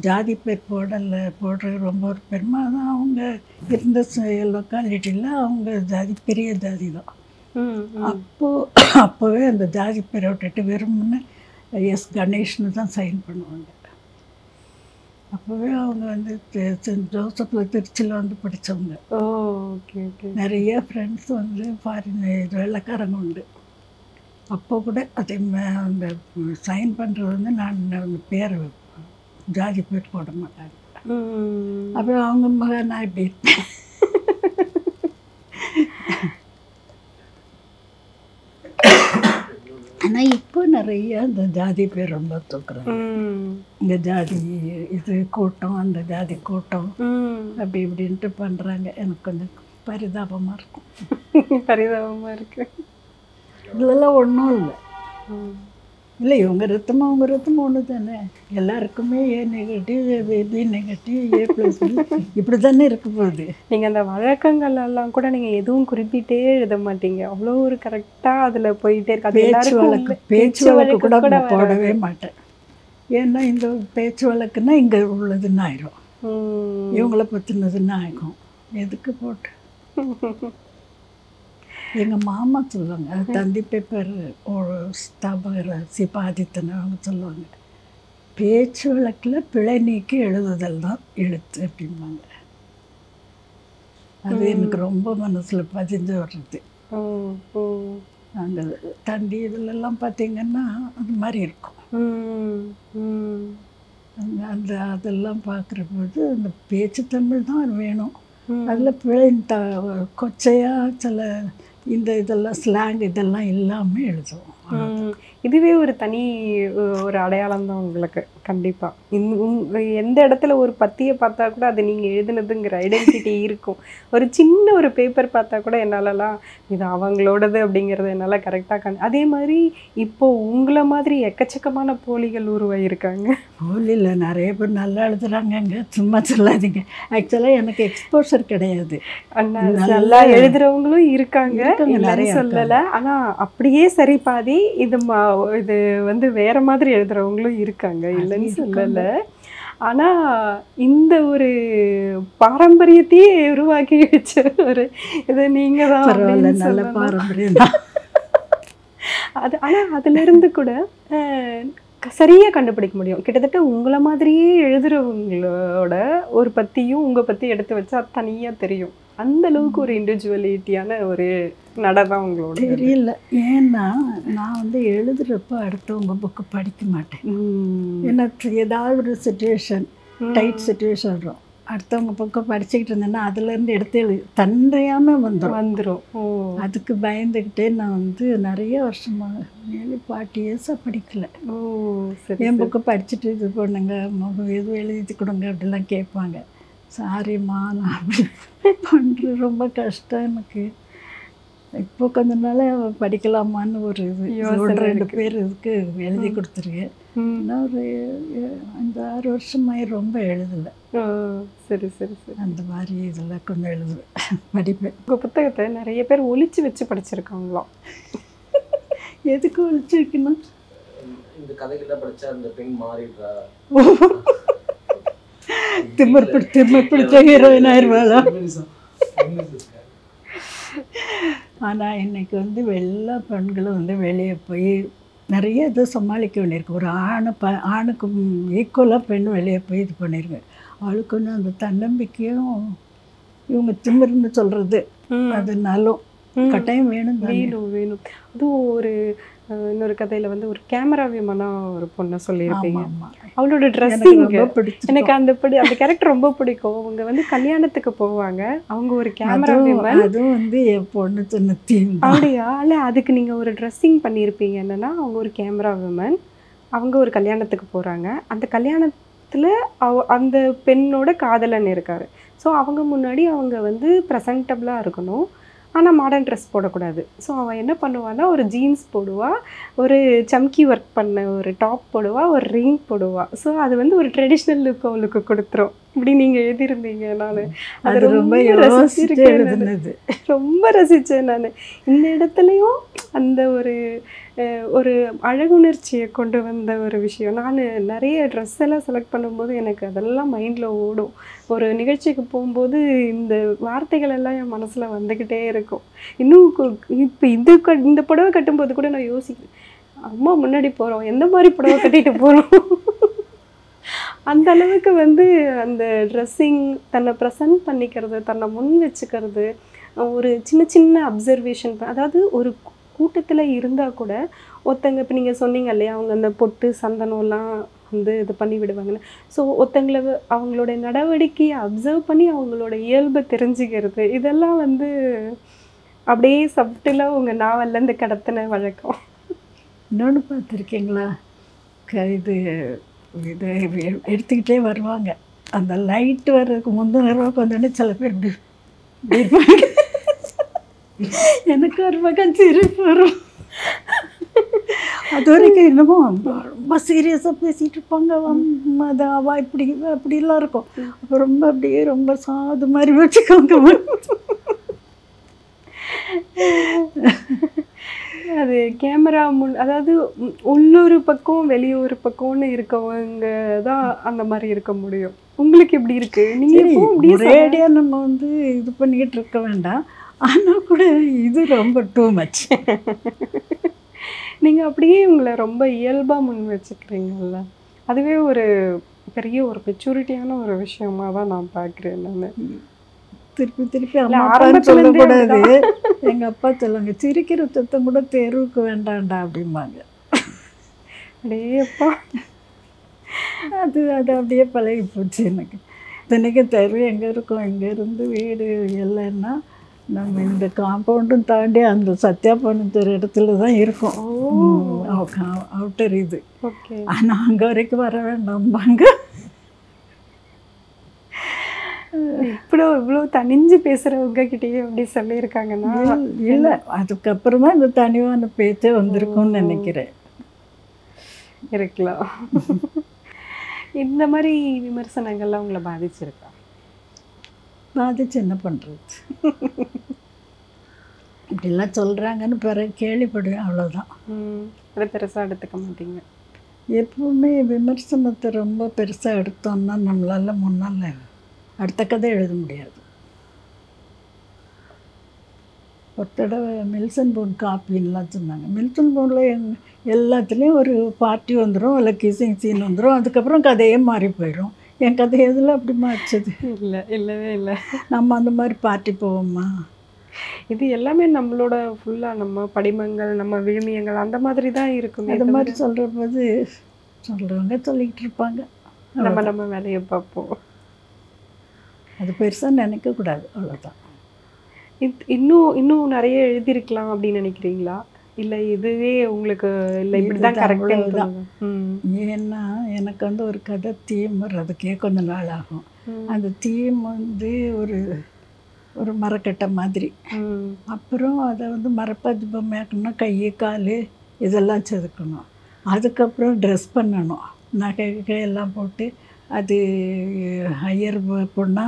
ஜாதி பேர் போடுறது ரொம்ப ஒரு பெருமை தான். அவங்க இருந்த லொக்காலிட்டியில் அவங்க ஜாதி பெரிய ஜாதி தான். அப்போவே அந்த ஜாதி பேரை விட்டுட்டு வெறும்னு எஸ் கணேஷ்னு தான் சைன் பண்ணுவாங்க. அப்போவே அவங்க வந்து சென்ட் ஜோசப்பில் திருச்சியில் வந்து படித்தவங்க. நிறைய ஃப்ரெண்ட்ஸ் வந்து ஃபாரின் வெள்ளைக்காரங்க உண்டு. அப்போ கூட அதே அந்த சைன் பண்ணுறது வந்து நான் பேர் ஜாதி பேர் போட மாட்டாங்க. அப்புறம் அவங்க மகன் நான் இப்படி ஆனால் இப்போ நிறைய இந்த ஜாதி பேர் ரொம்ப தூக்குறாங்க. இந்த ஜாதி இது கூட்டம், அந்த ஜாதி கூட்டம் அப்படி இப்படின்ட்டு பண்ணுறாங்க. எனக்கு கொஞ்சம் பரிதாபமாக இருக்கும். பரிதாபமாக இருக்கு. இதெல்லாம் ஒன்றும் இல்லை இவங்க ரத்தமும் அவங்க ரத்தமும் ஒன்று தானே. எல்லாருக்குமே ஏ நெகட்டிவ், பி நெகட்டிவ், A+B இப்படி தானே இருக்க போகுது. நீங்கள் அந்த வழக்கங்கள் எல்லாம் கூட நீங்கள் எதுவும் குறிப்பிட்டே எழுத மாட்டீங்க. அவ்வளோ ஒரு கரெக்டாக அதில் போயிட்டே இருக்கு. பேச்சு வழக்கு கூட போடவே மாட்டேன். ஏன்னா இந்த பேச்சு வழக்குன்னா இங்கே உள்ளதுன்னு ஆயிரும், இவங்கள பற்றினதுன்னு ஆகும். எதுக்கு போட்டு எங்கள் மாமா சொல்லுவாங்க, தந்தி பேப்பர் ஒரு ஸ்தாபகர் சிபாதித்தனை அவங்க சொல்லுவாங்க, பேச்சு வழக்கில் பிழை நீக்கி எழுதுதல் தான் எழுத்து அப்படிம்பாங்க. அது எனக்கு ரொம்ப மனசில் பதிஞ்சு வர்றது. அந்த தந்தி இதிலெல்லாம் பார்த்தீங்கன்னா அது மாதிரி இருக்கும். அதெல்லாம் பார்க்குற போது அந்த பேச்சு தமிழ் தான் வேணும். அதில் பிழை கொச்சையாக சில இந்த இதெல்லாம் ஸ்லாங் இதெல்லாம் இல்லாமல் எழுதுவோம். இதுவே ஒரு தனி ஒரு அடையாளம் தான் உங்களுக்கு. கண்டிப்பாக எந்த இடத்துல ஒரு பத்தியை பார்த்தா கூட அது நீங்கள் எழுதுனதுங்கிற ஐடென்டிட்டி இருக்கும். ஒரு சின்ன ஒரு பேப்பர் பார்த்தா கூட என்னாலலாம் இது அவங்களோடது அப்படிங்கிறது என்னால் கரெக்டாக அதே மாதிரி இப்போது உங்களை மாதிரி எக்கச்சக்கமான போலிகள் உருவாகியிருக்காங்க. போலியில் நிறைய பேர் நல்லா எழுதுறாங்கங்க, சும்மா சொல்லாதீங்க. ஆக்சுவலாக எனக்கு எக்ஸ்போஷர் கிடையாது. நல்லா எழுதுறவங்களும் இருக்காங்க, நிறைய சொல்லலை. ஆனால் அப்படியே சரி பாதி இது வந்து வேற மாதிரி எழுதுறவங்களும் இருக்காங்க, இல்லைன்னு சொல்லலை. ஆனால் இந்த ஒரு பாரம்பரியத்தையே உருவாக்கி வச்ச ஒரு இது நீங்கள் தான். நல்ல பாரம்பரியம் தான் அது. ஆனால் அதுலேருந்து கூட சரியாக கண்டுபிடிக்க முடியும். கிட்டத்தட்ட உங்களை மாதிரியே எழுதுறவங்களோட ஒரு பற்றியும் உங்கள் பற்றி எடுத்து வச்சா தனியாக தெரியும். அந்த அளவுக்கு ஒரு இண்டிவிஜுவலிட்டியான ஒரு நடனம் உங்களோட தெரியல. ஏன்னா நான் வந்து எழுதுறப்ப அடுத்தவங்க புக்கு படிக்க மாட்டேன். ஏன்னா ஏதாவது ஒரு சுச்சுவேஷன், டைட் சுச்சுவேஷன் வரும், அடுத்தவங்க புக்கை படிச்சுக்கிட்டு இருந்தேன்னா அதுலேருந்து எடுத்து தன்றையாமல் வந்துடும். அதுக்கு பயந்துக்கிட்டே நான் வந்து நிறைய வருஷமாக 40 இயர்ஸாக படிக்கலை. என் புக்கை படிச்சுட்டு இது பண்ணுங்க, எதுவும் எழுதி கொடுங்க அப்படிலாம் கேட்பாங்க. சாரிம்மா நான் அப்படி பண்ணுறது ரொம்ப கஷ்டம் எனக்கு. இப்போ கொஞ்ச நாள் படிக்கலாமான்னு ஒரு இது 2 பேர் இதுக்கு எழுதி கொடுத்துருக்கேன். இன்னும் ஒரு 5-6 வருஷமாக ரொம்ப எழுதலை. சரி சரி சரி. அந்த மாதிரி இதில் கொஞ்சம் எழுதுவேன், படிப்பேன். உங்கள் புத்தகத்தை நிறைய பேர் ஒளிச்சு வச்சு படிச்சிருக்காங்களாம். எதுக்கு ஒளிச்சு வைக்கணும்? இந்த கதைகளை படித்தா அந்த பெண் மாறிடுறா, திமிர் பிடிச்ச ஹீரோயின் ஆயிடுவாளா? ஆனால் இன்னைக்கு வந்து எல்லா பெண்களும் வந்து வெளியே போய் நிறைய இதை சமாளிக்க வேண்டியிருக்கு. ஒரு ஆணுக்கு ஈக்குவலாக பெண் வெளியே போய் இது பண்ணியிருக்கு. அவளுக்கு கொஞ்சம் அந்த தன்னம்பிக்கையும் இவங்க திமிர்னு சொல்கிறது அதனாலும் கட்டாயம் வேணும் வேணும். அதுவும் ஒரு இன்னொரு கதையில வந்து ஒரு கேமரா விமனா ஒரு பொண்ணை சொல்லியிருப்பீங்க. அவளோட ட்ரெஸ்ஸிங் எனக்கு அந்த கேரக்டர் ரொம்ப பிடிக்கும். அவங்க வந்து கல்யாணத்துக்கு போவாங்க, அவங்க ஒரு கேமரா விமன். அதுவும் வந்து என் பொண்ணு சொன்ன தீம். அப்படியா? இல்லை, அதுக்கு நீங்கள் ஒரு ட்ரெஸ்ஸிங் பண்ணியிருப்பீங்க. என்னென்னா அவங்க ஒரு கேமரா விமன், அவங்க ஒரு கல்யாணத்துக்கு போகிறாங்க. அந்த கல்யாணத்தில் அந்த பெண்ணோட காதலன் இருக்கார். ஸோ அவங்க முன்னாடி அவங்க வந்து ப்ரெசன்டபுளாக இருக்கணும், ஆனால் மாடர்ன் ட்ரெஸ் போடக்கூடாது. ஸோ அவள் என்ன பண்ணுவான்னா ஒரு ஜீன்ஸ் போடுவாள், ஒரு சம்கி ஒர்க் பண்ண ஒரு டாப் போடுவாள், ஒரு ரிங் போடுவாள். ஸோ அது வந்து ஒரு ட்ரெடிஷ்னல் லுக் அவளுக்கு கொடுத்துரும். இப்படி நீங்கள் எழுதியிருந்தீங்க. நான் அது ரொம்ப ரசிச்சிருக்கேன், ரொம்ப ரசித்தேன் நான். இந்த இடத்துலையும் அந்த ஒரு அழகுணர்ச்சியை கொண்டு வந்த ஒரு விஷயம். நான் நிறைய ட்ரெஸ் எல்லாம் செலக்ட் பண்ணும்போது எனக்கு அதெல்லாம் மைண்டில் ஓடும். ஒரு நிகழ்ச்சிக்கு போகும்போது இந்த வார்த்தைகள் எல்லாம் என் மனசில் வந்துக்கிட்டே இருக்கும். இன்னும் இப்போ இந்த புடவை கட்டும்போது கூட நான் யோசிக்கிறேன், அம்மா முன்னாடி போகிறோம், எந்த மாதிரி புடவை கட்டிட்டு போகிறோம். அந்த அளவுக்கு வந்து அந்த ட்ரெஸ்ஸிங், தன்னை ப்ரெசன்ட் பண்ணிக்கிறது, தன்னை முன் வச்சுக்கிறது, ஒரு சின்ன சின்ன அப்சர்வேஷன். அதாவது ஒரு கூட்டத்தில் இருந்தால் கூட ஒருத்தங்க, இப்போ நீங்கள் சொன்னீங்க இல்லையா, அவங்க அந்த பொட்டு சந்தனம்லாம் வந்து இது பண்ணி விடுவாங்கன்னு. ஸோ ஒருத்தங்களை அவங்களோட நடவடிக்கையை அப்சர்வ் பண்ணி அவங்களோட இயல்பை தெரிஞ்சுக்கிறது, இதெல்லாம் வந்து அப்படியே சப்டிலாக உங்கள் நாவல்லேருந்து கடத்தின வழக்கம். இன்னொன்று பார்த்துருக்கீங்களா, இது எடுத்துக்கிட்டே வருவாங்க. அந்த லைட் வர்றதுக்கு முந்தின நேரம் வந்தோடனே சில பேர் இப்படி எனக்கு ஒரு பக்கம் சிரிப்பு வரும். அது வரைக்கும் என்னமோ ரொம்ப சீரியஸாக பேசிகிட்டு இருப்பாங்க. அது அவா இப்படி அப்படிலாம் இருக்கும். அப்போ ரொம்ப அப்படியே ரொம்ப சாது மாதிரி வச்சுக்கோங்க. அது கேமரா அதாவது உள்ளூர் பக்கம் வெளியூர் பக்கம்னு இருக்கவங்க தான் அந்த மாதிரி இருக்க முடியும். உங்களுக்கு எப்படி இருக்கு? நீங்கள் ஒரேடியா நம்ம வந்து இது பண்ணிக்கிட்டு இருக்க வேண்டாம். ஆனால் கூட இது ரொம்ப டூ மச். நீங்கள் அப்படியே உங்களை ரொம்ப இயல்பாக முன் வச்சுக்கிறீங்கல்ல, அதுவே ஒரு பெரிய ஒரு மெச்சூரிட்டியான ஒரு விஷயமா தான் நான் பார்க்குறேன். நான் திருப்பி அம்மா சொல்லக்கூடாது. எங்கள் அப்பா சொல்லுவாங்க, சிரிக்கிற சத்தம் கூட தெருவுக்கு வேண்டாண்டா அப்படிம்பாங்க. அப்படியேப்பா அது அப்படியே பழகி போச்சு எனக்கு. இத்தனைக்கும் தெரு எங்கே இருக்கும், எங்கேருந்து வீடு இல்லைன்னா நம்ம இந்த காம்பவுண்டும் தாண்டி அந்த சத்யாபுரம் இடத்துல தான் இருக்கும் அவுட்டர் இது. ஆனால் அங்கே வரைக்கும் வர வேண்டாம்பாங்க. இவ்வளோ தனிஞ்சு பேசுகிறவங்க கிட்டேயே அப்படி சொல்லியிருக்காங்கன்னா இல்லை, அதுக்கப்புறம் தான் இந்த தனிவான பேச்சே வந்திருக்கும்னு நினைக்கிறேன். இருக்கலாம். இந்த மாதிரி விமர்சனங்கள்லாம் உங்களை பாதிச்சிருக்கா? பாதிச்சு என்ன பண்ணுறது, இப்படிலாம் சொல்கிறாங்கன்னு பிறகு கேள்விப்படுவேன், அவ்வளோதான். அதை பெருசாக எடுத்துக்க மாட்டீங்க? எப்பவுமே விமர்சனத்தை ரொம்ப பெருசாக எடுத்தோம்னா நம்மளால் முன்னால் அடுத்த கதை எழுத முடியாது. ஒரு தடவை மில்சன் போன் காப்பின்லாம் சொன்னாங்க. மில்சன் போனில் எல்லாத்துலேயும் ஒரு பார்ட்டி வந்துடும், இல்லை கிசிங் சீன் வந்துடும், அதுக்கப்புறம் கதையே மாறி போயிடும். என் கதை எதில் அப்படி மாறிச்சது? இல்லவே இல்லை. நம்ம அந்த மாதிரி பார்ட்டி போவோமா? இது எல்லாமே நம்மளோட ஃபுல்லாக நம்ம படிமங்கள், நம்ம விழுமியங்கள் அந்த மாதிரி தான் இருக்கும். அந்த மாதிரி சொல்கிற போது சொல்கிறவங்க சொல்லிக்கிட்டு இருப்பாங்க, நம்ம வேலையை பார்ப்போம். அது பெருசாக நினைக்கக்கூடாது, அவ்வளோதான். இன்னும் நிறைய எழுதியிருக்கலாம் அப்படின்னு நினைக்கிறீங்களா? இல்லை இதுவே உங்களுக்கு இல்லை இப்படி தான் கரெக்டாக தான்? ஏன்னா எனக்கு வந்து ஒரு கதை தீம் வர்றதுக்கே கொஞ்சம் நாள் ஆகும். அந்த தீம் வந்து ஒரு மரக்கட்டை மாதிரி. அப்புறம் அதை வந்து மரப்பாச்சி பொம்மையாக்கணும்னா கை கால் இதெல்லாம் செதுக்கணும். அதுக்கப்புறம் ட்ரெஸ் பண்ணணும், நகை எல்லாம் போட்டு. அது ஹையர் பொண்ணா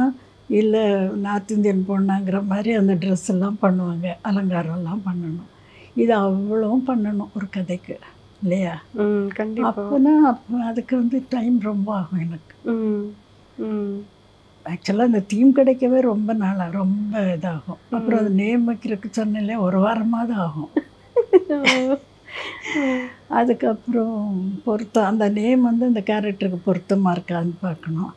இல்லை நார்த் இந்தியன் பொண்ணாங்கிற மாதிரி அந்த ட்ரெஸ் எல்லாம் பண்ணுவாங்க, அலங்காரம்லாம் பண்ணணும். இது அவ்வளவும் பண்ணணும் ஒரு கதைக்கு, இல்லையா? அப்போனா அதுக்கு வந்து டைம் ரொம்ப ஆகும் எனக்கு. ஆக்சுவலாக அந்த தீம் கிடைக்கவே ரொம்ப நாளாக ரொம்ப இதாகும். அப்புறம் அது நேம் வைக்கிறதுக்கு சொன்னாலே ஒரு வாரமாவது ஆகும். அதுக்கப்புறம் பொருத்தம் அந்த நேம் வந்து அந்த கேரக்டருக்கு பொருத்தமாக இருக்கான்னு பார்க்கணும்.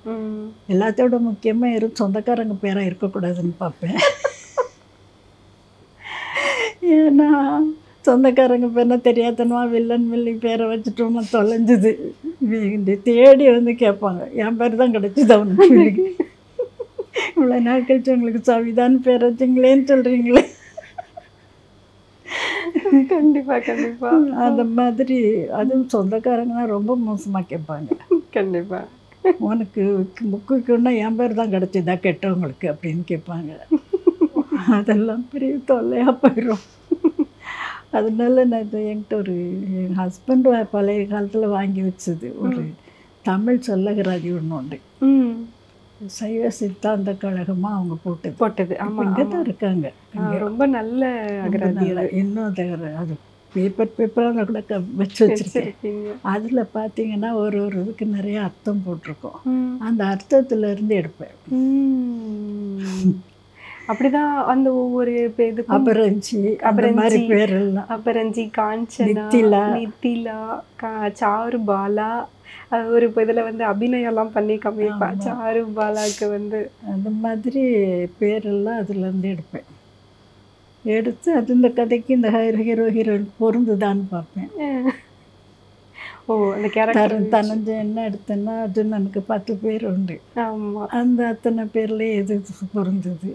எல்லாத்தையோட முக்கியமாக சொந்தக்காரங்க பேராக இருக்கக்கூடாதுன்னு பார்ப்பேன். ஏன்னா சொந்தக்காரங்க பேர்னா தெரியாதனமா வில்லன் வில்லி பேரை வச்சுட்டோம்னா தொலைஞ்சுது. தேடி வந்து கேட்பாங்க, என் பேர் தான் கிடச்சிது அவனுக்கு. இவ்வளோ நாள் கழிச்சு உங்களுக்கு சவிதான் பேர் வச்சிங்களேன்னு சொல்கிறீங்களே. கண்டிப்பாக கண்டிப்பாக அந்த மாதிரி அதுவும் சொந்தக்காரங்கன்னா ரொம்ப மோசமாக கேட்பாங்க. கண்டிப்பாக உனக்கு புக்குக்குன்னா என் பேர் தான் கிடச்சிதா கெட்டவங்களுக்கு அப்படின்னு கேட்பாங்க. அதெல்லாம் பெரிய தொல்லையாக போயிடும். அதனால நான் இது என்கிட்ட ஒரு என் ஹஸ்பண்ட் பழைய காலத்தில் வாங்கி வச்சது ஒரு தமிழ் சொல்லகராதி ஒன்று உண்டு. சைவ சித்தாந்த கழகமாக அவங்க போட்டது. இங்கே தான் இருக்காங்க. ரொம்ப நல்ல அகராதி. இன்னும் அது பேப்பராக கூட வச்சு வச்சுருக்கேன். அதில் பார்த்தீங்கன்னா ஒரு இதுக்கு நிறைய அர்த்தம் போட்டிருக்கோம். அந்த அர்த்தத்துலேருந்து எடுப்பேன். அப்படிதான் அந்த ஒவ்வொரு இதுக்கும் அபரஞ்சி அந்த மாதிரி பேரெல்லாம். அபரஞ்சி, காஞ்சனா, நித்திலா, சாரு பாலா, ஒரு இதில் வந்து அபிநயம்லாம் பண்ணி காமிப்பா. சாரு பாலாவுக்கு வந்து அந்த மாதிரி பேரெல்லாம் அதுலேருந்து எடுப்பேன். எடுத்து அது இந்த கதைக்கு இந்த ஹீரோயின் பொருந்துதான்னு பார்ப்பேன். ஓ அந்த கேரக்டர் தனஞ்ச என்ன எடுத்தேன்னா அர்ஜுனனுக்கு 10 பேர் உண்டு. அந்த அத்தனை பேர்லேயே எது பொருந்தது.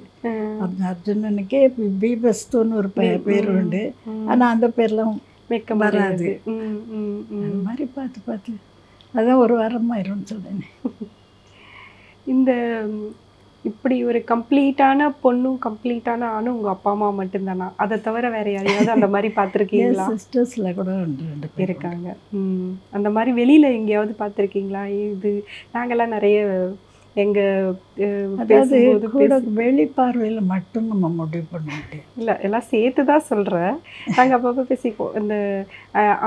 அர்ஜுனனுக்கே பீபஸ்துன்னு ஒரு பேர் உண்டு. ஆனால் அந்த பேர்லாம் வராது. அது மாதிரி பார்த்து அதான் ஒரு வாரமாயிரும் சொல்றேன். இந்த இப்படி ஒரு கம்ப்ளீட்டான பொண்ணும் கம்ப்ளீட்டான ஆணும் உங்கள் அப்பா அம்மா மட்டும்தானா? அதை தவிர வேற யாரையாவது அந்த மாதிரி பார்த்துருக்கீங்களா? சிஸ்டர்ஸில் கூட 2 பேர் இருக்காங்க. அந்த மாதிரி வெளியில் எங்கேயாவது பார்த்துருக்கீங்களா? இது நாங்கள்லாம் நிறைய அதாவது கூட வெளிப்பார்வையில் மட்டும் நம்ம முடிவு பண்ண முடியும். இல்லை எல்லாம் சேர்த்து தான் சொல்கிறேன். நாங்கள் அப்பப்போ பேசிப்போம். இந்த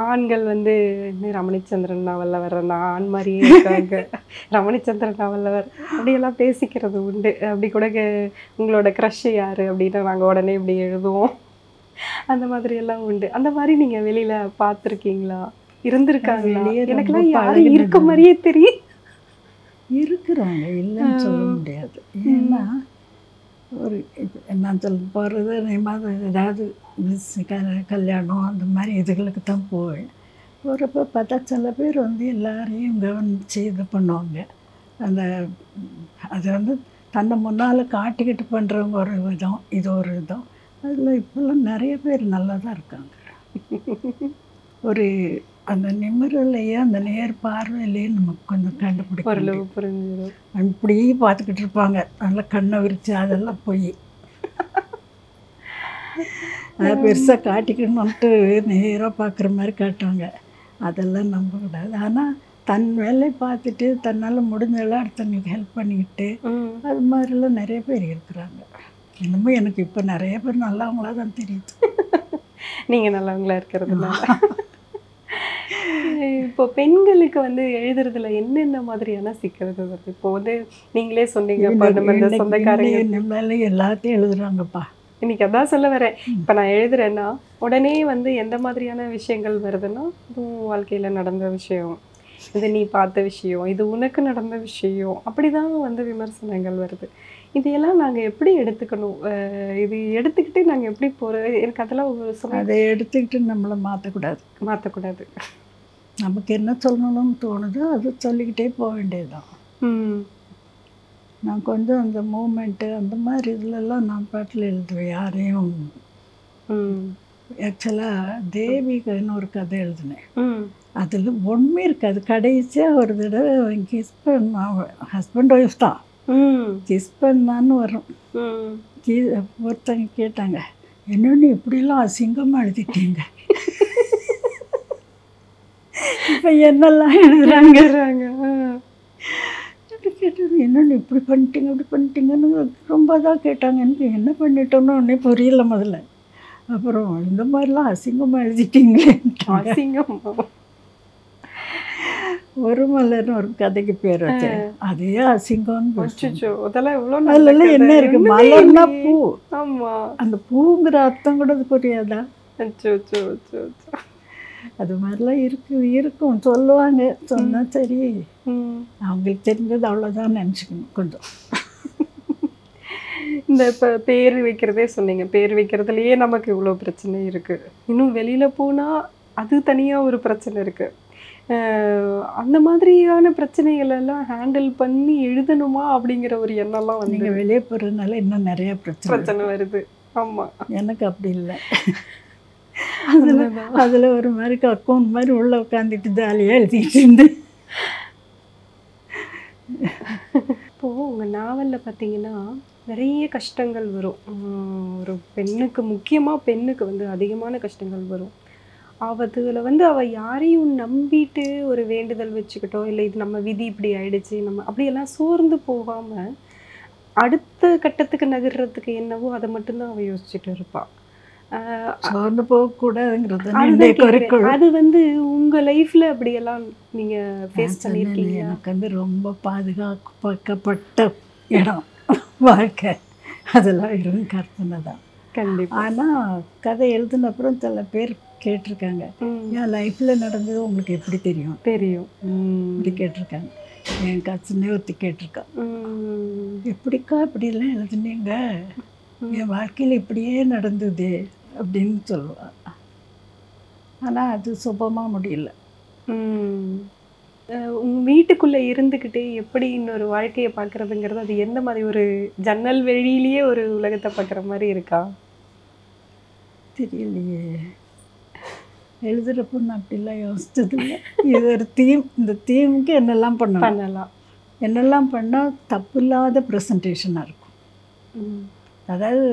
ஆண்கள் வந்து ரமணிச்சந்திரன் நாவலில் வர்ற ஆண் மாதிரியே இருக்காங்க, ரமணிச்சந்திரன் நாவலில் வர அப்படியெல்லாம் பேசிக்கிறது உண்டு. அப்படி கூட உங்களோட க்ரஷ் யார் அப்படின்னா நாங்கள் உடனே இப்படி எழுதுவோம். அந்த மாதிரி எல்லாம் உண்டு. அந்த மாதிரி நீங்கள் வெளியில் பார்த்துருக்கீங்களா? இருந்திருக்காங்களா? எனக்குலாம் யாரும் இருக்க மாதிரியே தெரியும். இருக்கிறாங்க, இல்லைன்னு சொல்ல முடியாது. ஏன்னா ஒரு நான் சொல்ல போகிறது ஏதாவது கல்யாணம் அந்த மாதிரி இதுகளுக்கு தான் போவேன். போகிறப்ப பார்த்தா சில பேர் வந்து எல்லாரையும் கவனித்து இது பண்ணுவாங்க. அந்த அது வந்து தன்னை முன்னால் காட்டிக்கிட்டு பண்ணுறவங்க ஒரு விதம், இது ஒரு விதம். அதில் இப்போல்லாம் நிறைய பேர் நல்லா தான் இருக்காங்க. ஒரு அந்த நிமிரலையே அந்த நேர் பார்வையிலேயே நமக்கு கொஞ்சம் கண்டுபிடிக்கும். இப்படி பார்த்துக்கிட்டு இருப்பாங்க, நல்லா கண்ணை விரிச்சு. அதெல்லாம் போய் அதை பெருசாக காட்டிக்கணுன்ட்டு நேராக பார்க்குற மாதிரி காட்டுவாங்க. அதெல்லாம் நம்பக்கூடாது. ஆனால் தன் வேலையை பார்த்துட்டு தன்னால் முடிஞ்செல்லாம் அடுத்தவங்களுக்கு ஹெல்ப் பண்ணிக்கிட்டு அது மாதிரிலாம் நிறைய பேர் இருக்கிறாங்க. இன்னமும் எனக்கு இப்போ நிறைய பேர் நல்லவங்களாக தான் தெரியுது. நீங்கள் நல்லவங்களா இருக்கிறதுனால. இப்போ பெண்களுக்கு வந்து எழுதுறதுல என்னென்ன மாதிரியான சிக்கல்கள் வருது? இப்போ வந்து நீங்களே சொன்னீங்க சொந்தக்காரங்க எல்லாத்தையும் எழுதுறாங்கப்பா. இன்னைக்கு அதான் சொல்ல வரேன். இப்போ நான் எழுதுறேன்னா உடனே வந்து எந்த மாதிரியான விஷயங்கள் வருதுன்னா, இதுவும் வாழ்க்கையில் நடந்த விஷயம், இது நீ பார்த்த விஷயம், இது உனக்கு நடந்த விஷயம், அப்படிதான் வந்து விமர்சனங்கள் வருது. இதையெல்லாம் நாங்கள் எப்படி எடுத்துக்கணும்? இது எடுத்துக்கிட்டு நாங்கள் எப்படி போகிறது? எனக்கு அதெல்லாம் ஒரு அதை எடுத்துக்கிட்டு நம்மளை மாற்றக்கூடாது. நமக்கு என்ன சொல்லணும்னு தோணுதோ அது சொல்லிக்கிட்டே போக வேண்டியதுதான். நான் கொஞ்சம் அந்த மூமெண்ட்டு அந்த மாதிரி இதுலலாம் நான் பாட்டில் எழுதுவேன். யாரையும் ஆக்சுவலாக தேவிகன்னு ஒரு கதை எழுதினேன். அதில் ஒன்றுமே இருக்காது. கடைசியாக ஒரு தடவை ஹஸ்பண்ட் ஒய்ஃப் தான் கிஸ் பண்ணான்னு வரும். ஒருத்தங்க கேட்டாங்க, என்னன்னு இப்படிலாம் அசிங்கமாக எழுதிட்டீங்க, இப்போ என்னெல்லாம் எழுதுறாங்க கேட்டது. என்னென்னு இப்படி பண்ணிட்டீங்கன்னு ரொம்ப தான் கேட்டாங்க. எனக்கு என்ன பண்ணிட்டோன்னு ஒன்றே புரியல முதல்ல. அப்புறம் இந்த மாதிரிலாம் அசிங்கமாக எழுதிட்டீங்களே. அசிங்கம் ஒரு மலர்னு ஒரு கதைக்கு பேர் வச்சேன். அதே அசிங்கம்னு அதெல்லாம் என்ன இருக்கு? மலர்னா பூ. அந்த பூங்கிற அர்த்தம் கூட புரியாதா? அது மாதிரிலாம் இருக்கும் சொல்லுவாங்க. சொன்னால் சரி, அவங்களுக்கு தெரிஞ்சது அவ்வளோதான் நினச்சிக்கணும் கொஞ்சம். இந்த இப்போ பேர் வைக்கிறதே சொன்னீங்க, பேர் வைக்கிறதுலையே நமக்கு இவ்வளோ பிரச்சனை இருக்குது. இன்னும் வெளியில் போனால் அது தனியாக ஒரு பிரச்சனை இருக்குது. அந்த மாதிரியான பிரச்சனைகள் எல்லாம் ஹேண்டில் பண்ணி எழுதணுமா அப்படிங்கிற ஒரு எண்ணம்லாம் வந்து நீங்கள் வெளியே போகிறதுனால இன்னும் நிறைய பிரச்சனை வருது. ஆமாம், எனக்கு அப்படி இல்லை. அதில் ஒரு மாதிரி அக்கௌண்ட் மாதிரி உள்ளே உட்காந்துட்டு ஜாலியாக எழுதிட்டு இருந்தேன். இப்போது உங்கள் நாவலில் பார்த்தீங்கன்னா நிறைய கஷ்டங்கள் வரும். ஒரு பெண்ணுக்கு, முக்கியமாக பெண்ணுக்கு வந்து அதிகமான கஷ்டங்கள் வரும். அதில் வந்து அவள் யாரையும் நம்பிட்டு ஒரு வேண்டுதல் வச்சுக்கிட்டோ, இல்லை இது நம்ம விதி இப்படி ஆயிடுச்சு, நம்ம அப்படியெல்லாம் சோர்ந்து போகாமல் அடுத்த கட்டத்துக்கு நகர்றதுக்கு என்னவோ அதை மட்டும்தான் அவள் யோசிச்சுட்டு இருப்பாள். சோர்ந்து போகக்கூடாதுங்கிறது அது வந்து உங்கள் லைஃப்பில் அப்படியெல்லாம் நீங்கள் ஃபேஸ் பண்ணியிருக்கீங்க? எனக்கு வந்து ரொம்ப பாதுகாக்கப்பட்ட இடம் வாழ்க்கை, அதெல்லாம் வெறும் கற்பனை தான். கண்டிப்பாக. ஆனால் கதை எழுதின அப்புறம் சில பேர் கேட்டிருக்காங்க, என் லைஃப்பில் நடந்தது உங்களுக்கு எப்படி தெரியும் இப்படி கேட்டிருக்காங்க. என் கசினே ஒருத்தி கேட்டிருக்கான், எப்படிக்கா இப்படிலாம் எழுதுனீங்க, என் வாழ்க்கையில் இப்படியே நடந்தது அப்படின்னு சொல்லுவாள். ஆனால் அது சுபமாக முடியல. உங்கள் வீட்டுக்குள்ளே இருந்துக்கிட்டே எப்படி இன்னொரு வாழ்க்கையை பார்க்குறதுங்கிறது, அது எந்த மாதிரி ஒரு ஜன்னல் வெளியிலேயே ஒரு உலகத்தை பார்க்குற மாதிரி இருக்கா? தெரியலையே, எழுதுகிறப்போ நான் அப்படிலாம் யோசிச்சதில்லை. இது ஒரு தீம், இந்த தீமுக்கு என்னெல்லாம் பண்ணலாம், என்னெல்லாம் பண்ணால் தப்பு இல்லாத ப்ரெசன்டேஷனாக இருக்கும். அதாவது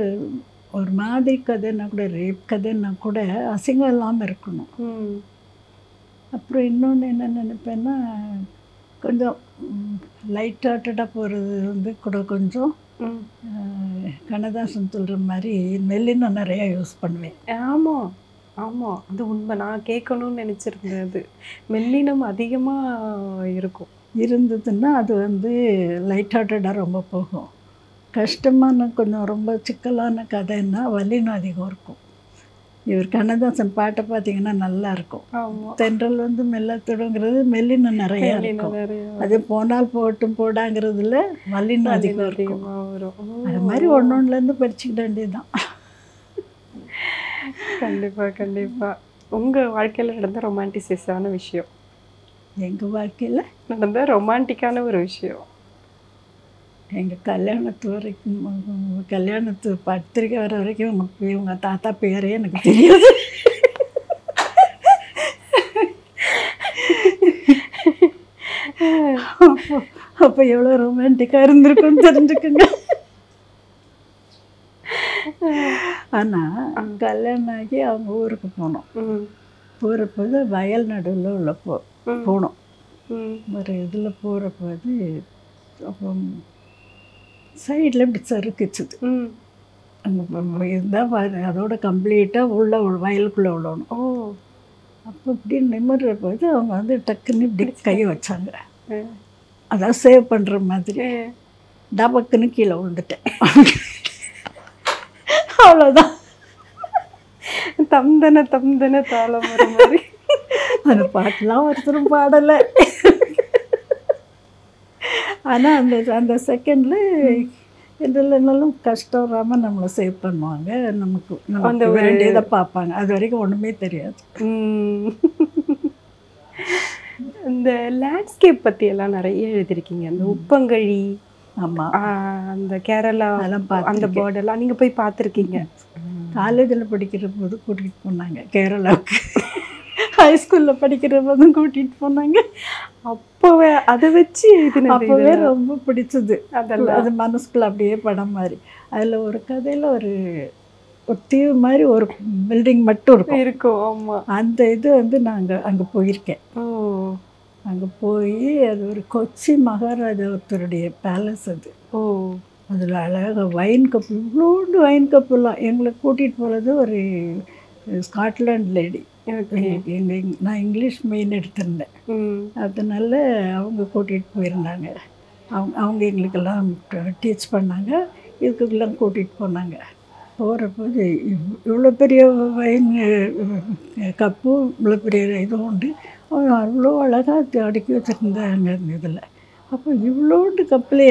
ஒரு மாதிரி கதைன்னா கூட, ரேப் கதைன்னா கூட அசிங்கம் இல்லாமல் இருக்கணும். அப்புறம் இன்னொன்று என்ன நினைப்பேன்னா, கொஞ்சம் லைட் ஹார்ட்டடாக போகிறது வந்து கூட கொஞ்சம் கண்ணதாசன் சொல்கிற மாதிரி மெல்லினம் நிறையா யூஸ் பண்ணுவேன். ஆமாம் ஆமாம், அது உண்மை. நான் கேட்கணும்னு நினச்சிருந்தேன். அது மெல்லினம் அதிகமாக இருந்ததுன்னா அது வந்து லைட் ஹார்ட்டடாக ரொம்ப போகும். கஷ்டமான கொஞ்சம் ரொம்ப சிக்கலான கதைன்னா வல்லினம் அதிகம் இருக்கும். இவர் கண்ணதாசன் பாட்டை பார்த்தீங்கன்னா நல்லா இருக்கும். தென்றல் வந்து மெல்ல தொடங்கிறது மெல்லினம் நிறையா இருக்கும். அது போனால் போட்டும் போடாங்கிறதுல வல்லினம் அதிகம் இருக்கும். அது மாதிரி ஒன்னொன்னுலேருந்து படிச்சுக்கிட வேண்டியதுதான். கண்டிப்பாக. உங்கள் வாழ்க்கையில் நடந்த ரொமான்டிசிஸான விஷயம்? எங்கள் வாழ்க்கையில் நடந்த ரொமான்டிக்கான ஒரு விஷயம் எங்கள் கல்யாணத்து வரைக்கும், கல்யாணத்து பத்திரிக்கை வர வரைக்கும் இவங்க தாத்தா பேரே எனக்கு தெரியாது. அப்போ எவ்வளோ ரொமான்டிக்காக இருந்திருக்குன்னு தெரிஞ்சுக்குங்க. ஆனால் கல்யாணம் ஆகி அவங்க ஊருக்கு போனோம். போகிறப்போது வயல் நடுவில் உள்ள போனோம். ஒரு இதில் போகிறப்போது அப்போ சைடில் இப்படி சறுக்குச்சுது. அங்கே இருந்தால் அதோட கம்ப்ளீட்டாக உள்ள வயலுக்குள்ளே விடணும். அப்போ இப்படி நிமிடுற போது அவங்க வந்து டக்குன்னு இப்படி கையை வச்சாங்க. அதான் சேவ் பண்ணுற மாதிரி. டபக்குன்னு கீழே விழுந்துட்டேன். அவ்வளோதான். தம்தன தாளம் வர மாதிரி. அந்த பாட்டெலாம் ஒருத்தரும் பாடலை. ஆனால் அந்த செகண்டில் எதுலனாலும் கஷ்டம் வராமல் நம்மளை சேவ் பண்ணுவாங்க. நமக்கு வேண்டியதை பார்ப்பாங்க. அது வரைக்கும் ஒன்றுமே தெரியாது. இந்த லேண்ட்ஸ்கேப் பற்றி எல்லாம் நிறைய எழுதியிருக்கீங்க. அந்த உப்பங்கழி, ஆமாம், அந்த கேரளா, அந்த பார்டர்லாம் நீங்கள் போய் பார்த்துருக்கீங்க. காலேஜில் படிக்கிற போது கூட்டிகிட்டு போனாங்க கேரளாவுக்கு. ஹைஸ்கூலில் படிக்கிற போதும் கூட்டிகிட்டு போனாங்க. அப்போவே அதை வச்சு அப்போவே ரொம்ப பிடிச்சது. அதெல்லாம் அது மனசுக்குள்ள அப்படியே படம் மாதிரி. அதில் ஒரு கதையில் ஒரு தீவு மாதிரி ஒரு பில்டிங் மட்டும் இருக்கும். ஆமாம், அந்த இது வந்து நாங்கள் அங்கே போயிருக்கேன். அங்கே போய் அது ஒரு கொச்சி மகாராஜா ஒருத்தருடைய பேலஸ் அது. அதில் அழகாக வைன் கப், இவ்வளோண்டு வைன் கப்புலாம். எங்களை கூட்டிகிட்டு போகிறது ஒரு ஸ்காட்லாண்ட் லேடி. நான் இங்கிலீஷ் மெயின் எடுத்திருந்தேன். அதனால அவங்க கூட்டிகிட்டு போயிருந்தாங்க. அவங்க எங்களுக்கெல்லாம் டீச் பண்ணாங்க. இதுக்கெல்லாம் கூட்டிகிட்டு போனாங்க. போகிறப்போது இவ்வளோ பெரிய வைன் கப்பு இவ்வளோ பெரிய இதுவும் உண்டு. அவ்வளோ அழகாக அடுக்கி வச்சுருந்தாங்க அந்த இதில். அப்போ இவ்வளோண்டு கப்பில்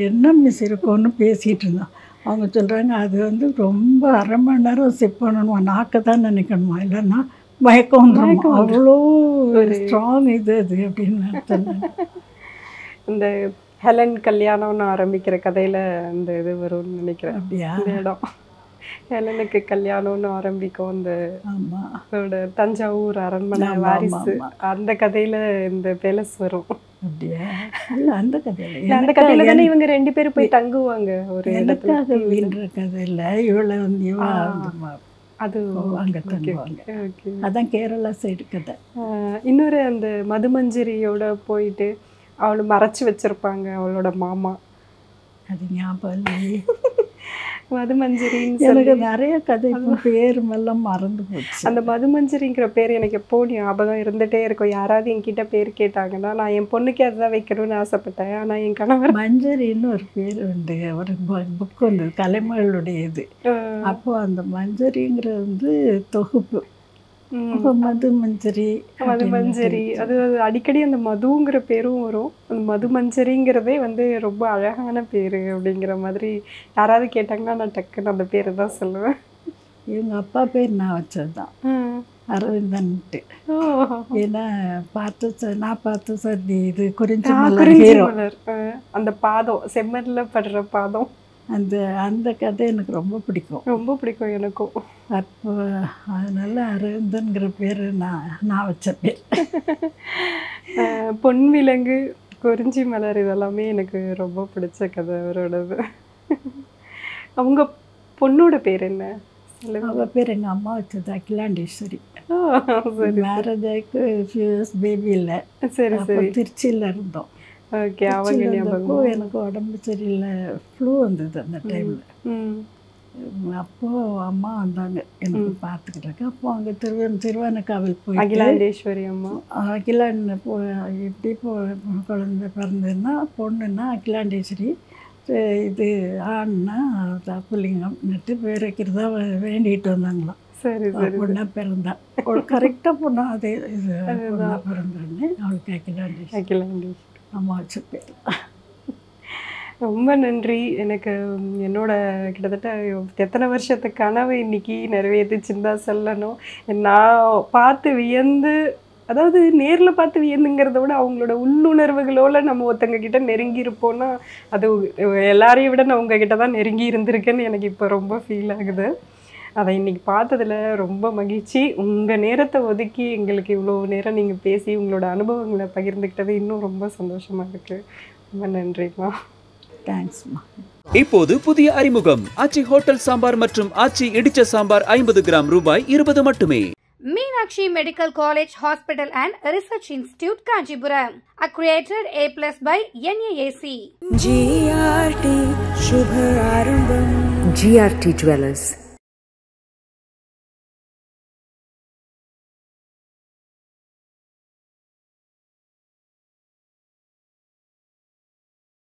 என்ன மிஸ் இருக்கும்னு பேசிகிட்டு இருந்தோம். அவங்க சொல்கிறாங்க அது வந்து ரொம்ப அரை மணி நேரம் சிப் பண்ணணுமா, நாக்க தான் நினைக்கணுமா, இல்லைன்னா மயக்கம் வந்துடுமா, அவ்வளோ ஸ்ட்ராங் இது அது அப்படின்னு சொன்னாங்க. இந்த ஹெலன் கல்யாணம்னு ஆரம்பிக்கிற கதையில் அந்த இது வரும்னு நினைக்கிறேன். அப்படியா? இந்த இடம் ஹெலனுக்கு கல்யாணம்னு ஆரம்பிக்கும் அந்த தஞ்சாவூர் அரண்மனை வாரிசு, அந்த கதையில இந்த பேலஸ் வரும். அப்படியா? இல்லை அந்த கதையில் அந்த கதையில தானே இவங்க 2 பேரும் போய் தங்குவாங்க ஒரு இடத்துல. வீண்ற கதையில் இவளை வந்து அது அங்கே தங்குவாங்க. அதான் கேரளா சைடு கதை. இன்னொரு அந்த மதுமஞ்சரியோட போயிட்டு அவளை மறைச்சி வச்சிருப்பாங்க அவளோட மாமா. அது ஞாபகம் இல்லையே. மதுமஞ்சரின்னு எனக்கு நிறைய கதை பேர் எல்லாம் மறந்து போச்சு. அந்த மதுமஞ்சரிங்கிற பேர் எனக்கு எப்போ ஞாபகம் இருந்துகிட்டே இருக்கும். யாராவது என்கிட்ட பேர் கேட்டாங்கன்னா நான் என் பொண்ணுக்கே அதுதான் வைக்கணும்னு ஆசைப்பட்டேன். ஆனால் என் கணவர் மஞ்சரின்னு ஒரு பேர் உண்டு, ஒரு புக் வந்தது கலைமகளுடைய இது. அப்போது அந்த மஞ்சரிங்கிறது வந்து தொகுப்பு. மதுமஞ்சரி அது அடிக்கடி அந்த மதுங்கிற பேரும் வரும். அந்த மதுமஞ்சரிங்கிறதே வந்து ரொம்ப அழகான பேர் அப்படிங்கிற மாதிரி யாராவது கேட்டாங்கன்னா நான் டக்குன்னு அந்த பேரை தான் சொல்லுவேன். எங்கள் அப்பா பேர் நான் வச்சது தான், அரவிந்தன்ட்டு. ஏன்னா நான் பார்த்த சார் இது குறிஞ்சி மலர், அந்த பாதம் செம்மல்ல படுற பாதம், அந்த கதை எனக்கு ரொம்ப பிடிக்கும் எனக்கும். அப்போ அதனால அரவிந்தன்கிற பேர் நான் வச்ச பேர். பொன்விலங்கு, குறிஞ்சி மலர் இதெல்லாமே எனக்கு ரொம்ப பிடிச்ச கதை அவரோடது. அவங்க பொண்ணோட பேர் என்ன? அவள் பேர் எங்கள் அம்மா வச்சது அகிலாண்டேஸ்வரி. மேரேஜ் ஆகிக்கு ஃபியூ இயர்ஸ் பேபி இல்லை. சரி சரி. திருச்சியில் இருந்தோம். ஓகே. அவங்க எனக்கு உடம்பு சரியில்லை, ஃப்ளூ வந்தது அந்த டைமில். அப்போது அம்மா வந்தாங்க எனக்கு பார்த்துக்கிட்டாங்க. அப்போ அங்கே திருவானக்காவல் போய் அகிலாண்டேஸ்வரி அம்மா எப்படி குழந்தை பிறந்ததுன்னா பொண்ணுன்னா அகிலாண்டேஸ்வரி, இது ஆண்னா புலிங்கம் நட்டு பேர் வைக்கிறதா வேண்டிகிட்டு வந்தாங்களாம். சரி சரி. பொண்ணா பிறந்தா கரெக்டாக பொண்ணா அதே இது பொண்ணா பிறந்தோடனே அவளுக்கு அகிலாண்டேஸ்வரி அம்மா வச்ச பேர். ரொம்ப நன்றி. எனக்கு என்னோட கிட்டத்தட்ட எத்தனை வருஷத்து கனவு இன்னைக்கு நிறைவேற்றுச்சுன்னு தான் சொல்லணும். நான் பார்த்து வியந்து, அதாவது நேரில் பார்த்து வியந்துங்கிறத விட அவங்களோட உள்ளுணர்வுகளோடு நம்ம ஒருத்தங்க கிட்ட நெருங்கி இருப்போம்னா அது எல்லாரையும் விட நான் உங்ககிட்ட தான் நெருங்கி இருந்திருக்கேன்னு எனக்கு இப்போ ரொம்ப ஃபீல் ஆகுது. அதை இன்றைக்கி பார்த்ததில் ரொம்ப மகிழ்ச்சி. உங்கள் நேரத்தை ஒதுக்கி எங்களுக்கு இவ்வளோ நேரம் நீங்கள் பேசி உங்களோட அனுபவங்களை பகிர்ந்துக்கிட்டது இன்னும் ரொம்ப சந்தோஷமாக இருக்குது. ரொம்ப நன்றிம்மா. தேங்க்ஸ்மா. இப்போது புதிய அறிமுகம் ஆச்சி ஹோட்டல் சாம்பார் மற்றும் ஆச்சி இடிச்ச சாம்பார் 50 கிராம் ரூபாய் 20 மட்டுமே. Meenakshi Medical College, Hospital and Research Institute, Kanchipuram. Accredited A+ by NAAC. GRT Shubha Arambam. GRT Dwellers.